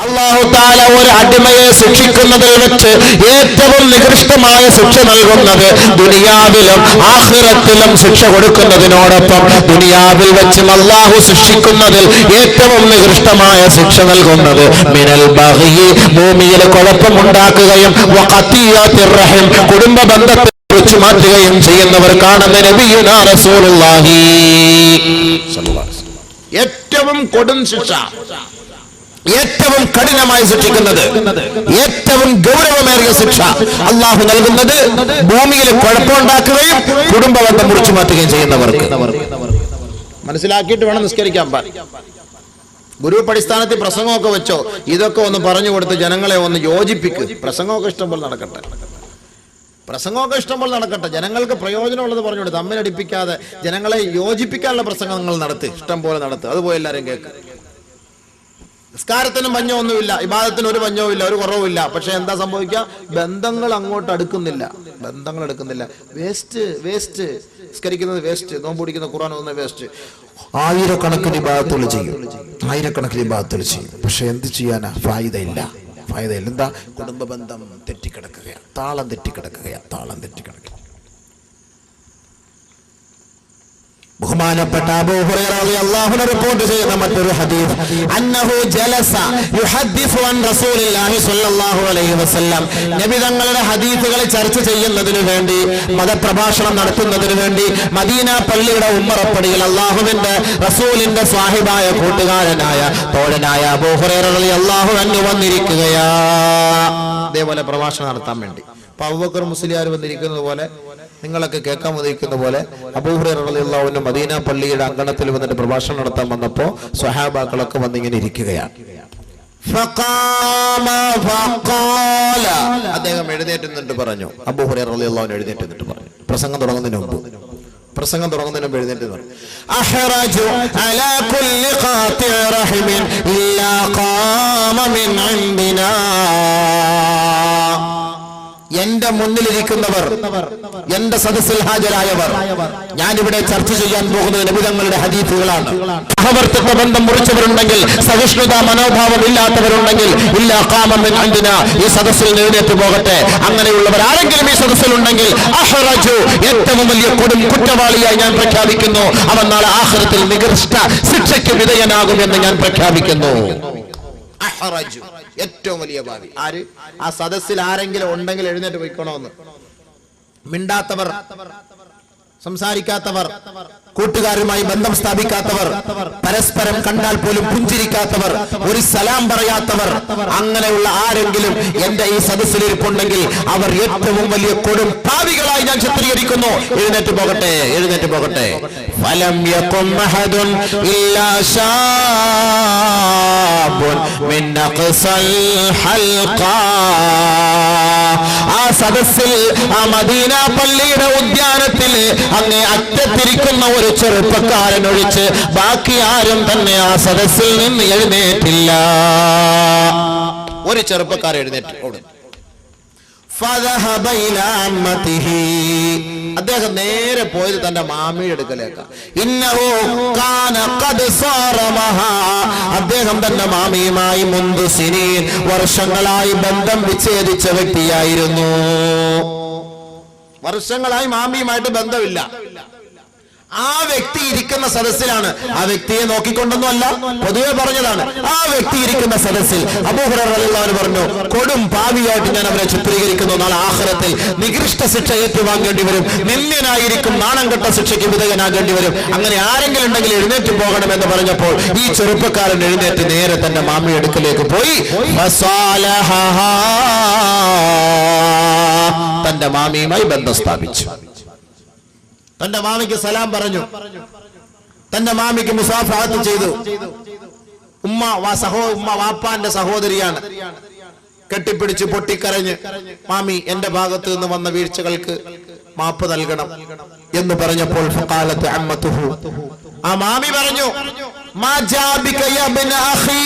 അല്ലാഹു തആല ഒരു അടിമയെ ശിക്ഷിക്കുന്നതിൽ വെച്ച് ഏറ്റവും നികൃഷ്ടമായ ശിക്ഷ നൽകുന്നത് ദുനിയാവിലും ആഖിറത്തിലും ശിക്ഷ കൊടുക്കുന്നതിനോടൊപ്പം ദുനിയാവിൽ വെച്ച് അല്ലാഹു ശിക്ഷിക്കുന്നതിൽ ഏറ്റവും നികൃഷ്ടമായ ശിക്ഷ നൽകുന്നത് മിനൽ ബഗി, ഭൂമിയിൽ കുഴപ്പമുണ്ടാക്കുകയും വഖതിയത്തിർ റഹിം, കുടുംബ ബന്ധത്തെ കുറിച്ച് മാറ്റുകയും ചെയ്യുന്നവർക്കാണെന്ന് നബിയുനാ റസൂലുള്ളാഹി സ്വല്ലല്ലാഹു അലൈഹി വസല്ലം. ഏറ്റവും കൊടും ശിക്ഷ, ഏറ്റവും കഠിനമായി ശിക്ഷിക്കുന്നത്, ഏറ്റവും ഗൗരവമേറിയ ശിക്ഷ അള്ളാഹു നൽകുന്നത് ഭൂമിയിൽ കുഴപ്പമുണ്ടാക്കുകയും കുടുംബബന്ധം മുറിച്ചു മാറ്റുകയും ചെയ്യുന്നവർക്ക്. മനസ്സിലാക്കിയിട്ട് വേണം നിസ്കരിക്കാൻ. ഗ്രൂപ്പ് അടിസ്ഥാനത്തിൽ പ്രസംഗമൊക്കെ വെച്ചോ, ഇതൊക്കെ ഒന്ന് പറഞ്ഞു കൊടുത്ത് ജനങ്ങളെ ഒന്ന് യോജിപ്പിക്ക്. പ്രസംഗമൊക്കെ ഇഷ്ടംപോലെ നടക്കട്ടെ, ജനങ്ങൾക്ക് പ്രയോജനമുള്ളത് പറഞ്ഞു കൊടുത്ത്, തമ്മിലടിപ്പിക്കാതെ ജനങ്ങളെ യോജിപ്പിക്കാനുള്ള പ്രസംഗങ്ങൾ നടത്തി, ഇഷ്ടം പോലെ നടത്തുക. അതുപോലെ എല്ലാവരും കേൾക്ക്. നിസ്കാരത്തിനും പഞ്ഞമൊന്നുമില്ല, ഇബാദത്തിന് ഒരു പഞ്ഞവുമില്ല, ഒരു കുറവുമില്ല. പക്ഷെ എന്താ സംഭവിക്കുക? ബന്ധങ്ങൾ അങ്ങോട്ട് അടുക്കുന്നില്ല. വേസ്റ്റ്. നിസ്കരിക്കുന്നത് വേസ്റ്റ്, നോമ്പ് പിടിക്കുന്ന ഖുർആൻ ഓതുന്നത് വേസ്റ്റ്. ആയിരക്കണക്കിന് ഇബാദത്തുകൾ ചെയ്യും. പക്ഷെ എന്ത് ചെയ്യാനാ? ഫായിദയില്ല. എന്താ? കുടുംബ ബന്ധം തെറ്റിക്കിടക്കുകയാണ്, താളം തെറ്റിക്കിടക്കുക. ബഹുമാനപ്പെട്ട അബൂ ഹുറൈറ റളിയല്ലാഹു അൻഹു റിപ്പോർട്ട് ചെയ്യുന്ന മറ്റൊരു ഹദീസ്, അന്നഹു ജലസ യുഹദ്ദിസു അൻ റസൂലില്ലാഹി സ്വല്ലല്ലാഹു അലൈഹി വസല്ലം, നബി തങ്ങളുടെ ഹദീസുകൾ ചർച്ച ചെയ്യുന്നതിനു വേണ്ടി, മതപ്രഭാഷണം നടത്തുന്നതിനു വേണ്ടി മദീന പള്ളിയുടെ ഉമ്മറപ്പടിയിൽ അല്ലാഹുവിന്റെ റസൂലിന്റെ സ്വാഹിബായ കൂട്ടുകാരനായ തോഴനായ അബൂ ഹുറൈറ റളിയല്ലാഹു അൻഹു വന്നിരിക്കുകയാ. അതേപോലെ പ്രഭാഷണം നടത്താൻ വേണ്ടി അബൂബക്കർ മുസ്ലിയാർ വന്നിരിക്കുന്നത് പോലെ, നിങ്ങളൊക്കെ കേൾക്കാൻ വന്നിരിക്കുന്ന പോലെ അബൂ ഹുറൈറ റളിയല്ലാഹു അൻഹു മദീന പള്ളിയുടെ അങ്കണത്തിൽ വന്നിട്ട് പ്രഭാഷണം നടത്താൻ വന്നപ്പോ സ്വഹാബാക്കളൊക്കെ വന്നിങ്ങനെ ഇരിക്കുകയാണ്. അദ്ദേഹം എഴുന്നേറ്റ് നിന്നിട്ട് പറഞ്ഞു, അബൂ ഹുറൈറ റളിയല്ലാഹു അൻഹു എഴുന്നേറ്റ് നിന്നിട്ട് പറഞ്ഞു, പ്രസംഗം തുടങ്ങുന്നതിന് മുമ്പ് എഴുന്നേറ്റ് പറഞ്ഞു, അഹ്റജു അലാ കുല്ലി ഖാതിഇ റഹിമിൻ ഇല്ലാ ഖാമ മിൻ ഇൻദിനാ. എന്റെ മുന്നിലിരിക്കുന്നവർ, എന്റെ സദസ്സിൽ ഹാജരായവർ, ഞാനിവിടെ ചർച്ച ചെയ്യാൻ പോകുന്നത് നബിതങ്ങളുടെ ഹദീസുകളാണ്. സഹവർത്തിത്വ ബന്ധം മുറിച്ചവരുണ്ടെങ്കിൽ, സഹിഷ്ണുതാ മനോഭാവം ഇല്ലാത്തവരുണ്ടെങ്കിൽ, ഇല്ല ഖാമ മിൻ ഇൻദിനാ, ഈ സദസ്സിൽ എഴുന്നേറ്റ് പോകട്ടെ. അങ്ങനെയുള്ളവർ ആരെങ്കിലും ഈ സദസ്സിലുണ്ടെങ്കിൽ അഹ്റജു, ഏറ്റവും വലിയ കൊടും കുറ്റവാളിയായി ഞാൻ പ്രഖ്യാപിക്കുന്നു. അവൻ നാളെ ആഖിറത്തിൽ നികൃഷ്ട ശിക്ഷയ്ക്ക് വിധേയനാകുമെന്ന് ഞാൻ പ്രഖ്യാപിക്കുന്നു. അഹ്റജു, ഏറ്റവും വലിയ ഭാവി. ആര്? ആ സദസ്സിൽ ആരെങ്കിലും ഉണ്ടെങ്കിൽ എഴുന്നേറ്റ് പോയിക്കോണമെന്ന്. മിണ്ടാത്തവർ, സംസാരിക്കാത്തവർ, കൂട്ടുകാരുമായി ബന്ധം സ്ഥാപിക്കാത്തവർ, പരസ്പരം കണ്ടാൽ പോലും പുഞ്ചിരിക്കാത്തവർ, ഒരു സലാം പറയാത്തവർ, അങ്ങനെയുള്ള ആരെങ്കിലും എന്റെ ഈ സദസ്സിലിരിപ്പുണ്ടെങ്കിൽ അവർ ഏറ്റവും വലിയ കൊടും പാപികളായി ഞാൻ ചിത്രീകരിക്കുന്നു. എഴുന്നേറ്റ് പോകട്ടെ. ഫലം യകും അഹദുൻ ഇല്ലാ ശാബുൻ മിൻ അഖ്സൽ ഹൽഖാ. ആ സദസ്സിൽ, ആ മദീന പള്ളിയുടെ ഉദ്യാനത്തിൽ അങ്ങേ അറ്റത്തിരിക്കുന്ന ഒരു ചെറുപ്പക്കാരൻ ഒഴിച്ച് ബാക്കി ആരും തന്നെ ആ സദസ്സിൽ നിന്ന് എഴുന്നേറ്റില്ല. ഒരു ചെറുപ്പക്കാരൻ എഴുന്നേറ്റ് ഓടും. അദ്ദേഹം നേരെ പോയത് തന്റെ മാമിയുടെ അടുക്കലേക്ക്. അദ്ദേഹം തന്റെ മാമിയുമായി മുൻപ് സിനീൻ, വർഷങ്ങളായി ബന്ധം വിച്ഛേദിച്ച വ്യക്തിയായിരുന്നു. വർഷങ്ങളായി മാമിയുമായിട്ട് ബന്ധമില്ല. ആ വ്യക്തി ഇരിക്കുന്ന സദസ്സിലാണ്. ആ വ്യക്തിയെ നോക്കിക്കൊണ്ടൊന്നുമല്ല, പൊതുവെ പറഞ്ഞതാണ്. ആ വ്യക്തി ഇരിക്കുന്ന സദസ്സിൽ അബൂ ഹുറൈറ റളിയല്ലാഹു അൻഹു പറഞ്ഞു, കൊടും പാപിയായിട്ട് ഞാൻ അവരെ ചിത്രീകരിക്കുന്നു. നാളെ ആഖിറത്തിൽ നികൃഷ്ട ശിക്ഷ ഏറ്റുവാങ്ങേണ്ടി വരും, നിന്ദ്യനായിരിക്കും, നാണം കെട്ട ശിക്ഷയ്ക്ക് വിധേയനാകേണ്ടി വരും. അങ്ങനെ ആരെങ്കിലും ഉണ്ടെങ്കിൽ എഴുന്നേറ്റ് പോകണമെന്ന് പറഞ്ഞപ്പോൾ ഈ ചെറുപ്പക്കാരൻ എഴുന്നേറ്റ് നേരെ തന്റെ മാമിയുടെ അടുക്കലേക്ക് പോയി തന്റെ മാമിയുമായി ബന്ധം സ്ഥാപിച്ചു. തന്റെ മാമിക്ക് സലാം പറഞ്ഞു, തന്റെ മാമിക്ക് മുസാഫഹത്ത് ചെയ്തു. ഉമ്മ വാപ്പാന്റെ സഹോദരിയാണ്. കെട്ടിപ്പിടിച്ച് പൊട്ടിക്കരഞ്ഞ്, മാമി എന്റെ ഭാഗത്ത് നിന്ന് വന്ന വീഴ്ചകൾക്ക് മാപ്പ് നൽകണം എന്ന് പറഞ്ഞപ്പോൾ ഫഖാലത്ത് അമ്മതുഹു, ആ മാമി പറഞ്ഞു, മാ ജാബിക യാ ഇബ്ന അഖി,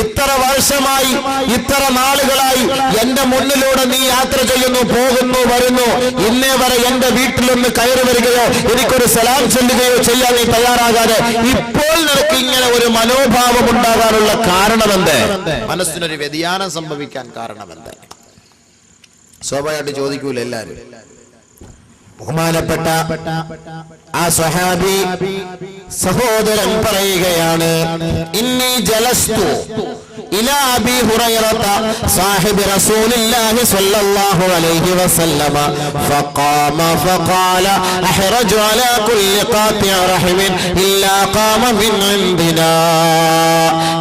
ഇത്ര വർഷമായി, ഇത്ര നാളുകളായി എന്റെ മുന്നിലൂടെ നീ യാത്ര ചെയ്യുന്നു, പോകുന്നു, വരുന്നു, ഇന്നേ വരെ എന്റെ വീട്ടിലൊന്ന് കയറി വരികയോ എനിക്കൊരു സലാം ചൊല്ലുകയോ ചെയ്യാൻ നീ തയ്യാറാകാതെ ഇപ്പോൾ നിനക്ക് ഇങ്ങനെ ഒരു മനോഭാവം ഉണ്ടാകാനുള്ള കാരണമെന്ത്? മനസ്സിനൊരു വ്യതിയാനം സംഭവിക്കാൻ കാരണമെന്ത്? സ്വാഭാവികമായിട്ട് ചോദിക്കൂല എല്ലാരും. ബഹുമാനപ്പെട്ട ആ സ്വഹാബി സഹോദരൻ പറയുകയാണ്, ഇന്നി ജലസ്തു ഇലാ അബീ ഹുറൈറത സാഹിബി റസൂലില്ലാഹി സ്വല്ലല്ലാഹു അലൈഹി വസല്ലമ ഫഖാമ ഫഖാല അഹ്റജു അലാ കുല്ലി ഖാതിഅ റഹിമിൻ ഇല്ലാ ഖാമ മിൻ ഇൻദിനാ.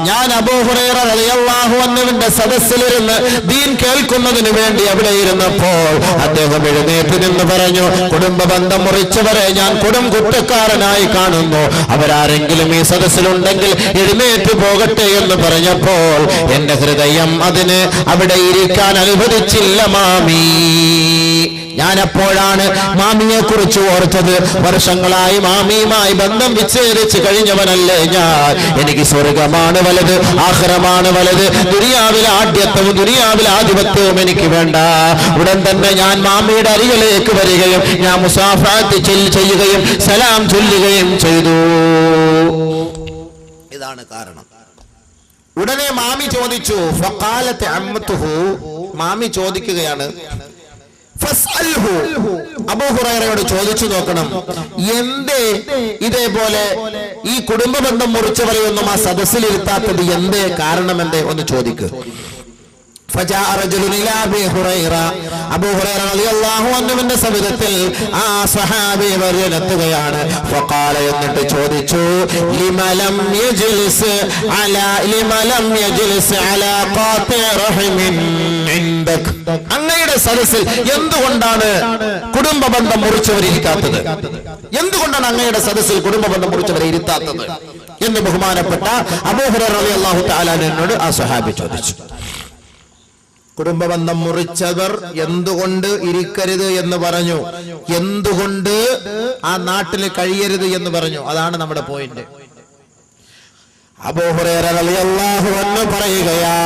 ഞാൻ അബൂ ഹുറൈറ റളിയല്ലാഹു അൻഹുവിന്റെ സദസ്സിലിരുന്ന് ദീൻ കേൾക്കുന്നതിന് വേണ്ടി അവിടെ ഇരുന്നപ്പോൾ അദ്ദേഹം എഴുന്നേറ്റ് നിന്ന് പറഞ്ഞു, കുടുംബ ബന്ധം മുറിച്ചവരെ ഞാൻ കൊടും കുറ്റക്കാരനായി കാണുന്നു. അവരാരെങ്കിലും ഈ സദസ്സിലുണ്ടെങ്കിൽ എഴുന്നേറ്റ് പോകട്ടെ എന്ന് പറഞ്ഞപ്പോൾ എന്റെ ഹൃദയം അതിന് അവിടെ ഇരിക്കാൻ അനുവദിച്ചില്ല മാമി. ഞാനപ്പോഴാണ് മാമിയെ കുറിച്ച് ഓർത്തത്. വർഷങ്ങളായി മാമിയുമായി ബന്ധം വിച്ഛേദിച്ച് കഴിഞ്ഞവനല്ലേ ഞാൻ. എനിക്ക് സ്വർഗമാണ് വലുത്, ആഖിറമാണ് വലുത്. ദുനിയാവിലെ ആഢ്യത്വവും ദുനിയാവിലെ ആധിപത്യവും എനിക്ക് വേണ്ട. ഉടൻ തന്നെ ഞാൻ മാമിയുടെ അരികിലേക്ക് വരികയും ഞാൻ മുസാഫഹത്ത് ചെയ്യുകയും സലാം ചൊല്ലുകയും ചെയ്തു. ഇതാണ് കാരണം. ഉടനെ മാമി ചോദിച്ചു, ഫഖാലത്ത് അമ്മത്തുഹു, മാമി ചോദിക്കുകയാണ്, ഫസ്അൽഹു, അബൂ ഹുറൈറയോട് ചോദിച്ചു നോക്കണം, എന്തേ ഇതേപോലെ ഈ കുടുംബ ബന്ധം മുറിച്ചവരെയൊന്നും ആ സദസ്സിലിരുത്താത്തത് എന്തേ, കാരണമെന്തേ ഒന്ന് ചോദിക്ക്. فجاء رجل إلى أبي هريرة. അബൂ ഹുറൈറ റളിയല്ലാഹു അൻഹുവിന്റെ സവിധത്തിൽ ആ സ്വഹാബി വരെത്തുകയാണ്. ഫഖാല, എന്നിട്ട് ചോദിച്ചു, ലിമലം യജ്ലിസ് അലാ ഖാതി റഹിമിൻ ഇൻദക്. അങ്ങയുടെ സദസ്സിൽ എന്തുകൊണ്ടാണ് കുടുംബ ബന്ധം മുറിച്ചവരെ ഇരിക്കാത്തത്? എന്തുകൊണ്ടാണ് അങ്ങയുടെ സദസ്സിൽ കുടുംബ ബന്ധം മുറിച്ചവരെ ഇരുത്താത്തത് എന്ന് ബഹുമാനപ്പെട്ട അബൂ ഹുറൈറ റളിയല്ലാഹു തആല അൻഹുവിനോട് ആ സ്വഹാബി ചോദിച്ചു. കുടുംബബന്ധം മുറിച്ചവർ എന്തുകൊണ്ട് ഇരിക്കരുത് എന്ന് പറഞ്ഞു, എന്തുകൊണ്ട് ആ നാട്ടിൽ കഴിയരുത് എന്ന് പറഞ്ഞു. അതാണ് നമ്മുടെ പോയിന്റ്. അബൂ ഹുറൈറ റളിയല്ലാഹു അൻഹു പറയുകയാ,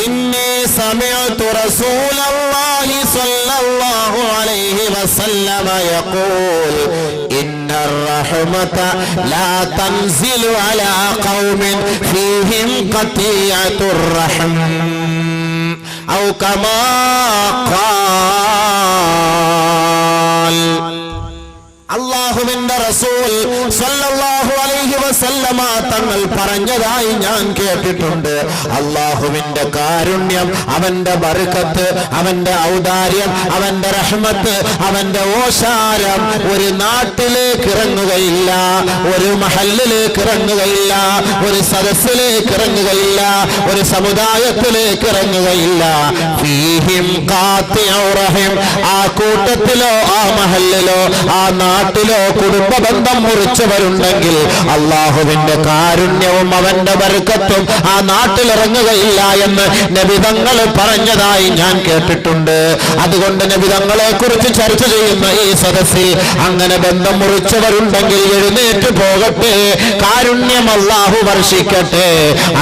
ഇന്നി സമഅതു റസൂലല്ലാഹി സ്വല്ലല്ലാഹു അലൈഹി വസല്ലമ യഖൂൽ ഇന്നർ റഹ്മത ലാ തൻസിലു അലാ ഖൗമിൻ ഫീഹിം ഖതിയത്തുർ റഹം ഔ കമാ ഖാൽ. അല്ലാഹുവിന്റെ റസൂൽ സ്വല്ലല്ലാഹു അലൈഹി വസല്ലമ തങ്ങൾ പറഞ്ഞതായി ഞാൻ കേട്ടിട്ടുണ്ട്. അല്ലാഹുവിന്റെ കാരുണ്യം, അവന്റെ ബർക്കത്ത്, അവന്റെ ഔദാര്യം, അവന്റെ റഹ്മത്ത്, അവന്റെ ഓശാരം ഒരു നാട്ടിലേക്ക് ഇറങ്ങുകയില്ല, ഒരു മഹല്ലിലേക്ക് ഇറങ്ങുകയില്ല, ഒരു സദസ്സിലേക്ക് ഇറങ്ങുകയില്ല, ഒരു സമുദായത്തിലേക്ക് ഇറങ്ങുകയില്ല. ഫീഹിം ഖാതിഉ റഹിം, ആ കൂട്ടത്തിലോ ആ മഹല്ലിലോ ആ നാട്ടിലോ കുടുംബ ബന്ധം മുറിച്ചവരുണ്ടെങ്കിൽ അല്ലാഹുവിന്റെ കാരുണ്യവും അവന്റെ ബർക്കത്തും ആ നാട്ടിലിറങ്ങുകയില്ല എന്ന് നബി തങ്ങൾ പറഞ്ഞതായി ഞാൻ കേട്ടിട്ടുണ്ട്. അതുകൊണ്ട് നബി തങ്ങളെ കുറിച്ച് ചർച്ച ചെയ്യുന്ന ഈ സദസ്സിൽ അങ്ങനെ ബന്ധം മുറിച്ചവരുണ്ടെങ്കിൽ എഴുന്നേറ്റ് പോകട്ടെ, കാരുണ്യം അല്ലാഹു വർഷിക്കട്ടെ.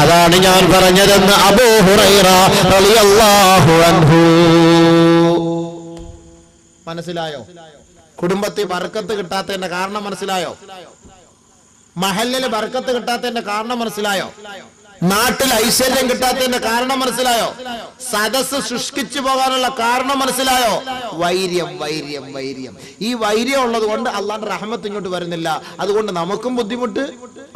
അതാണ് ഞാൻ പറഞ്ഞതെന്ന് അബൂ ഹുറൈറ റളിയല്ലാഹു അൻഹു. മനസ്സിലായോ? കുടുംബത്തിൽ ബർക്കത്ത് കിട്ടാത്തതിന്റെ കാരണം മനസ്സിലായോ? മഹല്ലിൽ ബർക്കത്ത് കിട്ടാത്തതിന്റെ കാരണം മനസ്സിലായോ? നാട്ടിൽ ഐശ്വര്യം കിട്ടാത്തതിന്റെ കാരണം മനസ്സിലായോ? സദസ്സ് ശുഷ്കിച്ചു പോകാനുള്ള കാരണം മനസ്സിലായോ? വൈര്യം, വൈര്യം, വൈര്യം. ഈ വൈര്യം ഉള്ളത് കൊണ്ട് അള്ളാന്റെ റഹ്മത്ത് ഇങ്ങോട്ട് വരുന്നില്ല. അതുകൊണ്ട് നമുക്കും ബുദ്ധിമുട്ട്,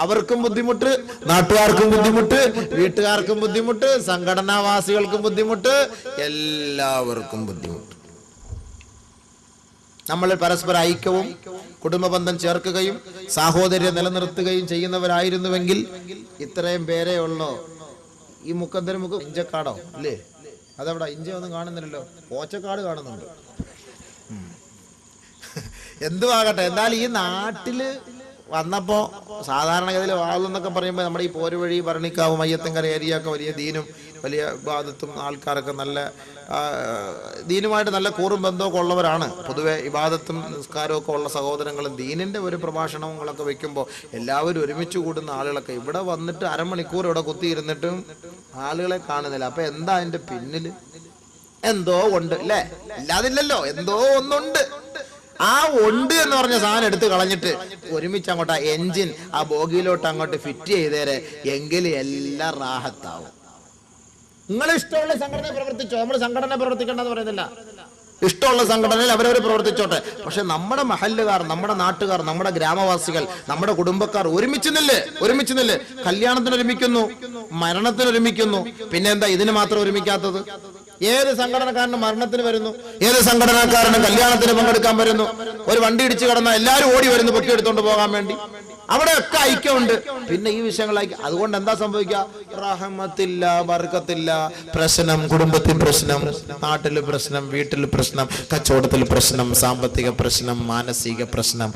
അവർക്കും ബുദ്ധിമുട്ട്, നാട്ടുകാർക്കും ബുദ്ധിമുട്ട്, വീട്ടുകാർക്കും ബുദ്ധിമുട്ട്, സംഘടനാവാസികൾക്കും ബുദ്ധിമുട്ട്, എല്ലാവർക്കും ബുദ്ധിമുട്ട്. നമ്മൾ പരസ്പര ഐക്യവും കുടുംബബന്ധം ചേർക്കുകയും സാഹോദര്യം നിലനിർത്തുകയും ചെയ്യുന്നവരായിരുന്നുവെങ്കിൽ ഇത്രയും പേരേ ഉള്ളോ? ഈ മുക്കന്തര മുക്ക് ഇഞ്ചക്കാടോ അല്ലേ? അതവിടെ ഇഞ്ച ഒന്നും കാണുന്നില്ലല്ലോ, പോച്ചക്കാട് കാണുന്നുണ്ട്. എന്തുവാകട്ടെ, എന്നാൽ ഈ നാട്ടില് വന്നപ്പോൾ സാധാരണഗതിയിൽ വാളെന്നൊക്കെ പറയുമ്പോൾ നമ്മുടെ ഈ പോരുവഴി ഭരണിക്കാവ് മയ്യത്തങ്കര ഏരിയ ഒക്കെ വലിയ ദീനും വലിയ ഇബാദത്തും ആൾക്കാരൊക്കെ നല്ല ദീനുമായിട്ട് നല്ല കൂറും ബന്ധമൊക്കെ ഉള്ളവരാണ്. പൊതുവെ ഇബാദത്തും നിസ്കാരവും ഒക്കെ ഉള്ള സഹോദരങ്ങളും ദീനിൻ്റെ ഒരു പ്രഭാഷണങ്ങളൊക്കെ വെക്കുമ്പോൾ എല്ലാവരും ഒരുമിച്ച് കൂടുന്ന ആളുകളൊക്കെ ഇവിടെ വന്നിട്ട് അരമണിക്കൂർ ഇവിടെ കുത്തിയിരുന്നിട്ടും ആളുകളെ കാണുന്നില്ല. അപ്പം എന്താ അതിൻ്റെ പിന്നിൽ? എന്തോ ഉണ്ട് അല്ലേ? ഇല്ലാതില്ലല്ലോ, എന്തോ ഒന്നുണ്ട്. ആ ഉണ്ട് എന്ന് പറഞ്ഞ സാധനം എടുത്ത് കളഞ്ഞിട്ട് ഒരുമിച്ച് അങ്ങോട്ട് ആ എൻജിൻ ആ ബോഗിയിലോട്ട് അങ്ങോട്ട് ഫിറ്റ് ചെയ്തേരെ, എങ്കിലും എല്ലാം റാഹത്താവും. നിങ്ങൾ ഇഷ്ടമുള്ള സംഘടന പ്രവർത്തിച്ചോ, നമ്മൾ സംഘടന പ്രവർത്തിക്കേണ്ടെന്ന് പറയുന്നില്ല. ഇഷ്ടമുള്ള സംഘടനയിൽ അവരവർ പ്രവർത്തിച്ചോട്ടെ. പക്ഷെ നമ്മുടെ മഹല്ലുകാർ, നമ്മുടെ നാട്ടുകാർ, നമ്മുടെ ഗ്രാമവാസികൾ, നമ്മുടെ കുടുംബക്കാർ ഒരുമിച്ച് നില്ല്. കല്യാണത്തിന് ഒരുമിക്കുന്നു, മരണത്തിന് ഒരുമിക്കുന്നു. പിന്നെ എന്താ ഇതിന് മാത്രം ഒരുമിക്കാത്തത്? ഏത് സംഘടനക്കാരനും മരണത്തിന് വരുന്നു, ഏത് സംഘടനക്കാരനും കല്യാണത്തിന് പങ്കെടുക്കാൻ വരുന്നു. ഒരു വണ്ടി ഇടിച്ച് കിടന്നാൽ എല്ലാവരും ഓടി വരുന്നു പൊക്കി എടുത്തോണ്ട് പോകാൻ വേണ്ടി. അവിടെയൊക്കെ ഐക്യമുണ്ട്. പിന്നെ ഈ വിഷയങ്ങളായി അതുകൊണ്ട് എന്താ സംഭവിക്കുക? റഹ്മത്തില്ല, ബർക്കത്തില്ല, പ്രശ്നം, കുടുംബത്തിൽ പ്രശ്നം, നാട്ടിൽ പ്രശ്നം, വീട്ടിൽ പ്രശ്നം, കച്ചവടത്തിൽ പ്രശ്നം, സാമ്പത്തിക പ്രശ്നം, മാനസിക പ്രശ്നം.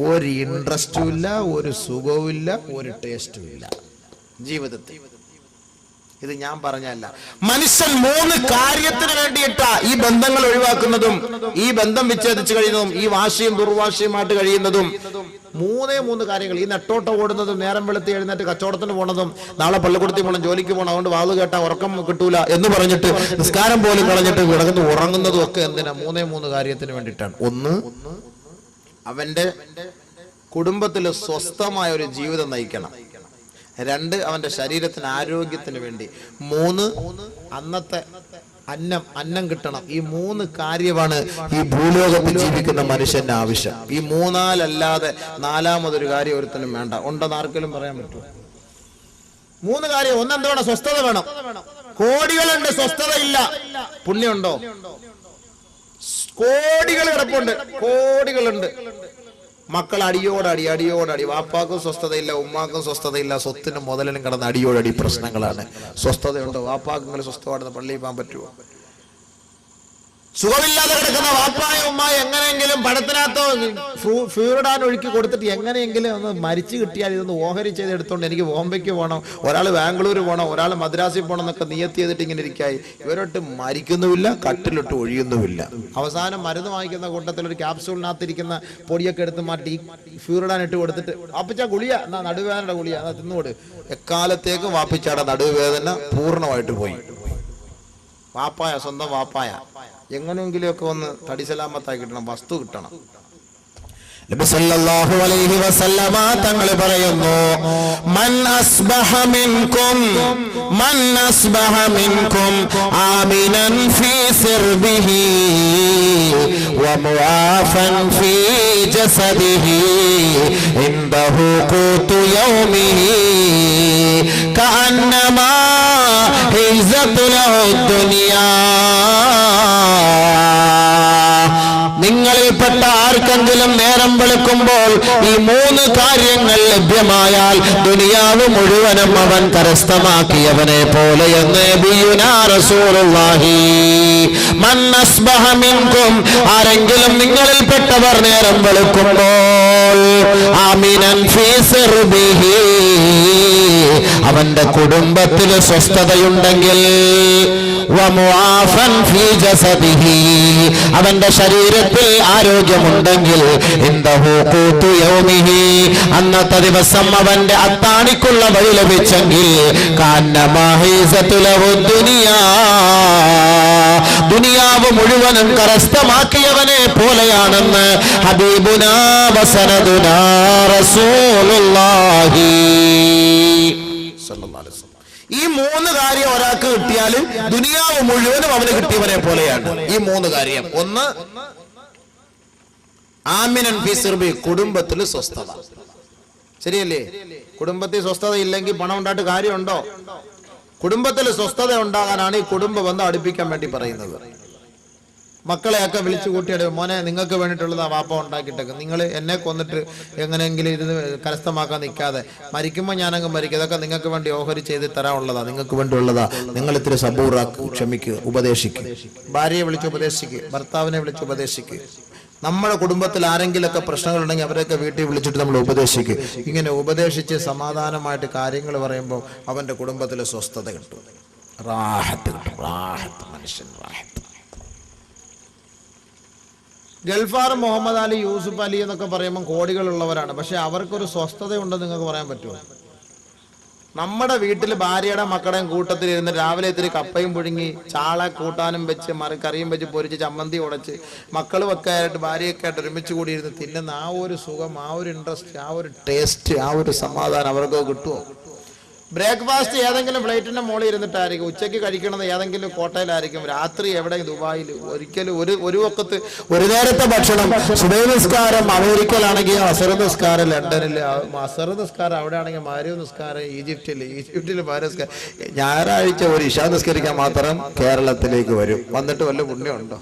ഒരു ഇൻട്രസ്റ്റും ഇല്ല, ഒരു സുഖവും ഇല്ല, ഒരു ടേസ്റ്റും ഇല്ല ജീവിതത്തിൽ. ഇത് ഞാൻ പറഞ്ഞല്ല, മനുഷ്യൻ 3 കാര്യത്തിന് വേണ്ടിയിട്ടാ ഈ ബന്ധങ്ങൾ ഒഴിവാക്കുന്നതും ഈ ബന്ധം വിച്ഛേദിച്ച് കഴിയുന്നതും ഈ വാശിയും ദുർവാശിയുമായിട്ട് കഴിയുന്നതും. 3 കാര്യങ്ങൾ. ഈ നെട്ടോട്ട ഓടുന്നതും നേരം വെളുത്തി എഴുന്നേറ്റ് കച്ചവടത്തിന് പോണതും നാളെ പള്ളിക്കൂടത്തിൽ പോകണം, ജോലിക്ക് പോകണം, അതുകൊണ്ട് വാത് കേട്ടാ ഉറക്കം കിട്ടൂല എന്ന് പറഞ്ഞിട്ട് നിസ്കാരം പോലും കളഞ്ഞിട്ട് കിടന്ന് ഉറങ്ങുന്നതും ഒക്കെ എന്തിനാ? 3 കാര്യത്തിന് വേണ്ടിയിട്ടാണ്. ഒന്ന്, അവന്റെ കുടുംബത്തിൽ സ്വസ്ഥമായ ഒരു ജീവിതം നയിക്കണം. 2, അവന്റെ ശരീരത്തിന് ആരോഗ്യത്തിന് വേണ്ടി. 3, അന്നത്തെ അന്നം കിട്ടണം. ഈ 3 കാര്യമാണ് ഈ ഭൂലോകത്തിൽ ജീവിക്കുന്ന മനുഷ്യന്റെ ആവശ്യം. ഈ 3 4മതൊരു കാര്യം ഒരുത്തനും വേണ്ട. ഉണ്ടെന്ന് ആർക്കെങ്കിലും പറയാൻ പറ്റുമോ? 3 കാര്യം. ഒന്നെന്ത് വേണം? സ്വസ്ഥത വേണം. കോടികളുണ്ട്, സ്വസ്ഥത ഇല്ല. പുണ്യമുണ്ടോ? കോടികൾ കിടപ്പുണ്ട്, കോടികളുണ്ട്. മക്കൾ അടിയോടടി. വാപ്പാക്കും സ്വസ്ഥതയില്ല, ഉമ്മാക്കും സ്വസ്ഥതയില്ല, സ്വത്തിനും മുതലിനും കിടന്ന് അടിയോടടി പ്രശ്നങ്ങളാണ്. സ്വസ്ഥതയുണ്ടോ? വാപ്പാക്കും സ്വസ്ഥമാണെന്ന് പള്ളിയിൽ പോകാൻ പറ്റുമോ? സുഖമില്ലാതെ കിടക്കുന്ന വാപ്പായ ഉമ്മായ എങ്ങനെയെങ്കിലും പടത്തിനകത്തോ ഫ്യൂറിഡാൻ ഒഴുക്കി കൊടുത്തിട്ട് എങ്ങനെയെങ്കിലും ഒന്ന് മരിച്ചു കിട്ടിയാൽ ഇതൊന്ന് ഓഹരി ചെയ്തെടുത്തോണ്ട് എനിക്ക് ബോംബെക്ക് പോകണം, ഒരാൾ ബാംഗ്ലൂർ പോകണം, ഒരാൾ മദ്രാസിൽ പോകണം എന്നൊക്കെ നിയത്തി ചെയ്തിട്ട് ഇങ്ങനെ ഇരിക്കായി. ഇവരോട്ട് മരിക്കുന്നുമില്ല, കട്ടിലിട്ട് ഒഴിയുന്നുമില്ല. അവസാനം മരുന്ന് വാങ്ങിക്കുന്ന കൂട്ടത്തിൽ ഒരു ക്യാപ്സൂളിനകത്തിരിക്കുന്ന പൊടിയൊക്കെ എടുത്ത് മാറ്റി ഫ്യൂറിഡാൻ ഇട്ട് കൊടുത്തിട്ട് വാപ്പിച്ച ഗുളിയ എന്നാ നടുവേദനയുടെ ഗുളിയ എന്നാ തിന്നുകൊട്. എക്കാലത്തേക്ക് വാപ്പിച്ചാടെ നടുവേദന പൂർണ്ണമായിട്ട് പോയി. വാപ്പായ, സ്വന്തം വാപ്പായ എങ്ങനെയെങ്കിലുമൊക്കെ ഒന്ന് തടി സലാമത്തായി കിട്ടണം, വസ്തു കിട്ടണം. നബി സല്ലല്ലാഹു അലൈഹി വസല്ലമ തങ്ങൾ പറയുന്നു, മൻ അസ്ബഹ മിൻകും ആമിനൻ ഫീ സിർബിഹി വമുആഫൻ ഫീ ജസദിഹി ഇൻദഹു ഖൂതു യൗമിഹി കഅന്നമാ ഹിസത്തു ലഹു ദുനിയാ. നിങ്ങളിൽപ്പെട്ട ആർക്കെങ്കിലും നേരം വെളുക്കുമ്പോൾ ഈ 3 കാര്യങ്ങൾ ലഭ്യമായാൽ ദുനിയാവ് മുഴുവനും അവൻ കരസ്ഥമാക്കിയവനെ പോലെ എന്ന് നബിയുനാ റസൂലുള്ളാഹി. മൻ അസ്ബഹ മിൻകും, ആരെങ്കിലും നിങ്ങളിൽപ്പെട്ടവർ നേരം വെളുക്കുമ്പോൾ ആമിനൻ ഫീ സിർബിഹി, അവന്റെ കുടുംബത്തിൽ സ്വസ്ഥതയുണ്ടെങ്കിൽ, വമുആഫൻ ഫീ ജസദിഹി, അവന്റെ ശരീരത്തിൽ ആരോഗ്യമുണ്ടെങ്കിൽ, ഇൻദഹു ഖൂതു യൗമിഹി, അന്നത്തെ ദിവസം അവന്റെ അത്താണിക്കുള്ള വഴി ലഭിച്ചെങ്കിൽ, കാന്നമാ ഹിസത്തു ലഹു ദുനിയാ, ദുനിയാവ് മുഴുവനും കരസ്ഥമാക്കിയവനെ പോലെയാണെന്ന് ഹബീബുനാ വസനദുനാ റസൂലുള്ളാഹി സ്വല്ലല്ലാഹു അലൈഹി വസല്ലം. ഈ 3 കാര്യം ഒരാൾക്ക് കിട്ടിയാൽ ദുനിയാവ് മുഴുവനും അവന് കിട്ടിയവനെ പോലെയാണ്. ഈ 3 കാര്യം. ഒന്ന്, ആമിനൻ ഫീ സിർബി, കുടുംബത്തിൽ സ്വസ്ഥത. ശരിയല്ലേ? കുടുംബത്തിൽ സ്വസ്ഥത ഇല്ലെങ്കിൽ പണം ഉണ്ടായിട്ട് കാര്യമുണ്ടോ? കുടുംബത്തിൽ സ്വസ്ഥത ഉണ്ടാകാനാണ് ഈ കുടുംബ ബന്ധം അടുപ്പിക്കാൻ വേണ്ടി പറയുന്നത്. മക്കളെയൊക്കെ വിളിച്ചു കൂട്ടിയിട്ട്, മോനെ നിങ്ങൾക്ക് വേണ്ടിയിട്ടുള്ളതാ വാപ്പ ഉണ്ടാക്കിയിട്ടൊക്കെ, നിങ്ങൾ എന്നെ കൊന്നിട്ട് എങ്ങനെയെങ്കിലും ഇത് കരസ്ഥമാക്കാൻ നിൽക്കാതെ മരിക്കുമ്പോൾ ഞാനങ്ങ് മരിക്കും, ഇതൊക്കെ നിങ്ങൾക്ക് വേണ്ടി ഓഹരി ചെയ്ത് തരാനുള്ളതാ, നിങ്ങൾക്ക് വേണ്ടിയുള്ളതാ, നിങ്ങൾ ഇത്തിരി സബൂറാക്ക്, ക്ഷമിക്കുക, ഉപദേശിക്കുക. ഭാര്യയെ വിളിച്ച് ഉപദേശിക്കുക, ഭർത്താവിനെ വിളിച്ച് ഉപദേശിക്കുക, നമ്മുടെ കുടുംബത്തിൽ ആരെങ്കിലൊക്കെ പ്രശ്നങ്ങളുണ്ടെങ്കിൽ അവരൊക്കെ വീട്ടിൽ വിളിച്ചിട്ട് നമ്മൾ ഉപദേശിക്കും. ഇങ്ങനെ ഉപദേശിച്ച് സമാധാനമായിട്ട് കാര്യങ്ങൾ പറയുമ്പോൾ അവൻ്റെ കുടുംബത്തിൽ സ്വസ്ഥത കിട്ടും, റാഹത്ത് കിട്ടും. റാഹത്ത്, മനുഷ്യൻ റാഹത്ത്. ഗൾഫാർ മുഹമ്മദ് അലി, യൂസുഫ് അലി എന്നൊക്കെ പറയുമ്പോൾ കോടികളുള്ളവരാണ്. പക്ഷെ അവർക്കൊരു സ്വസ്ഥത ഉണ്ടെന്ന് നിങ്ങൾക്ക് പറയാൻ പറ്റുമോ? നമ്മുടെ വീട്ടിൽ ഭാര്യയുടെ മക്കളുടെയും കൂട്ടത്തിൽ ഇരുന്ന് രാവിലെ ഇത്തിരി കപ്പയും പുഴുങ്ങി ചാള കൂട്ടാനും വെച്ച് കറിയും വെച്ച് പൊരിച്ച് ചമ്മന്തി ഉടച്ച് മക്കളും ഒക്കെ ആയിട്ട് ഭാര്യയൊക്കെ ആയിട്ട് ഒരുമിച്ച് കൂടി ഇരുന്ന് തിന്നുന്ന ആ ഒരു സുഖം, ആ ഒരു ഇൻട്രസ്റ്റ്, ആ ഒരു ടേസ്റ്റ്, ആ ഒരു സമാധാനം അവർക്ക് കിട്ടുമോ? ബ്രേക്ക്ഫാസ്റ്റ് ഏതെങ്കിലും ഫ്ലൈറ്റിന്റെ മുകളിൽ ഇരുന്നിട്ടായിരിക്കും, ഉച്ചയ്ക്ക് കഴിക്കണത് ഏതെങ്കിലും കോട്ടയിലായിരിക്കും, രാത്രി എവിടെ ദുബായിൽ. ഒരിക്കലും ഒരു വക്കത്ത് ഒരു നേരത്തെ ഭക്ഷണം. സുബഹി നിസ്കാരം അമേരിക്കയിലാണെങ്കിൽ അസർ നിസ്കാരം ലണ്ടനിൽ, അസർ നിസ്കാരം അവിടെ ആണെങ്കിൽ മഗ്‌രിബ് നിസ്കാരം ഈജിപ്തിൽ മഗ്‌രിബ് നിസ്കാരം. ഞായറാഴ്ച ഒരു ഇശാ നിസ്കരിക്കാൻ മാത്രം കേരളത്തിലേക്ക് വരും. വന്നിട്ട് വല്ല പുണ്യമുണ്ടോ?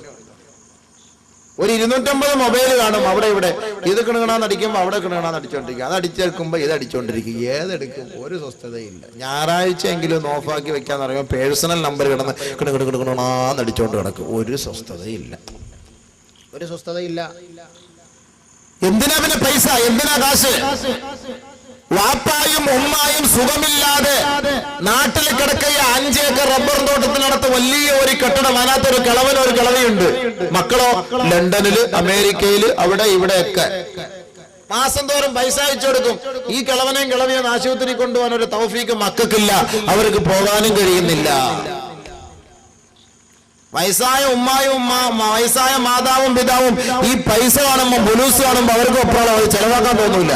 ഒരു 250 മൊബൈൽ കാണും അവിടെ ഇവിടെ. ഇത് കിണുകണാന്ന് അടിക്കുമ്പോൾ അവിടെ കിണുകണാന്ന് അടിച്ചോണ്ടിരിക്കും, അത് അടിച്ചെടുക്കുമ്പോൾ ഇത് അടിച്ചോണ്ടിരിക്കും. ഏതെടുക്കും? ഒരു സ്വസ്ഥതയില്ല. ഞായറാഴ്ച എങ്കിലും ഓഫാക്കി വെക്കാന്ന് പറയുമ്പോൾ പേഴ്സണൽ നമ്പർ കിടന്ന് കിണുകിണാന്ന് അടിച്ചോണ്ട് കിടക്കും. ഒരു സ്വസ്ഥതയില്ല, ഒരു സ്വസ്ഥതയില്ല. എന്തിനാ പിന്നെ പൈസ, എന്തിനാ കാശ്? വാപ്പായും ഉമ്മായും സുഖമില്ലാതെ നാട്ടിൽ കിടക്കുക 5 ഏക്കർ റബ്ബർ തോട്ടത്തിനടുത്ത് വലിയ ഒരു കെട്ടിടം, അതിനകത്തൊരു കിളവനൊരു കിളവിയുണ്ട്. മക്കളോ ലണ്ടനില്, അമേരിക്കയില്, അവിടെ ഇവിടെയൊക്കെ. മാസം തോറും പൈസ അയച്ചു കൊടുക്കും. ഈ കിളവനെയും കിളവിയും ആശുപത്രി കൊണ്ടുപോകാൻ ഒരു തൗഫീക്ക് മക്കൾക്കില്ല, അവർക്ക് പോകാനും കഴിയുന്നില്ല. വയസ്സായ ഉമ്മായും വയസ്സായ മാതാവും പിതാവും ഈ പൈസ കാണുമ്പോൾ, ബുലൂസ് കാണുമ്പോൾ അവർക്ക് ഒപ്പമാണ് അത് ചെലവാക്കാൻ തോന്നൂല.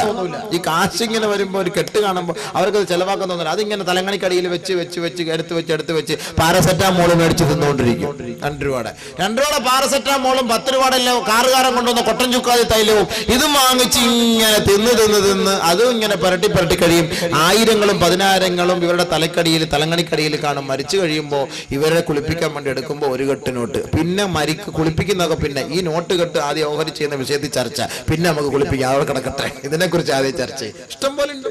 ഈ കാശ് ഇങ്ങനെ വരുമ്പോൾ, ഒരു കെട്ട് കാണുമ്പോൾ അവർക്ക് അത് ചെലവാക്കാൻ തോന്നില്ല. അതിങ്ങനെ തലങ്ങണിക്കടിയിൽ വെച്ച് എടുത്ത് വെച്ച് പാരസെറ്റാമോൾ മേടിച്ച് തിന്നുകൊണ്ടിരിക്കും. 2 രൂപയുടെ പാരസെറ്റാമോളും 10 രൂപയുടെ കാറുകാരൻ കൊണ്ടുവന്ന കൊട്ടൻ ചുക്കാതി തൈലവും ഇതും വാങ്ങിച്ച് ഇങ്ങനെ തിന്ന് അതും ഇങ്ങനെ പുരട്ടി കഴിയും. 1000ങ്ങളും 10,000ങ്ങളും ഇവരുടെ തലങ്ങണിക്കടിയിൽ കാണും. മരിച്ചു കഴിയുമ്പോൾ ഇവരെ കുളിപ്പിക്കാൻ വേണ്ടി എടുക്കുമ്പോൾ ഒരു കെട്ട് നോട്ട്, പിന്നെ കുളിപ്പിക്കുന്നതൊക്കെ. പിന്നെ ഈ നോട്ട് കെട്ട് ആദ്യം ഓഹരി ചെയ്യുന്ന വിഷയത്തിൽ ചർച്ച, പിന്നെ നമുക്ക് കുളിപ്പിക്കാം, അവിടെ കിടക്കട്ടെ. ഇതിനെക്കുറിച്ച് ആദ്യം ചർച്ച ഇഷ്ടം പോലെ ഉണ്ട്.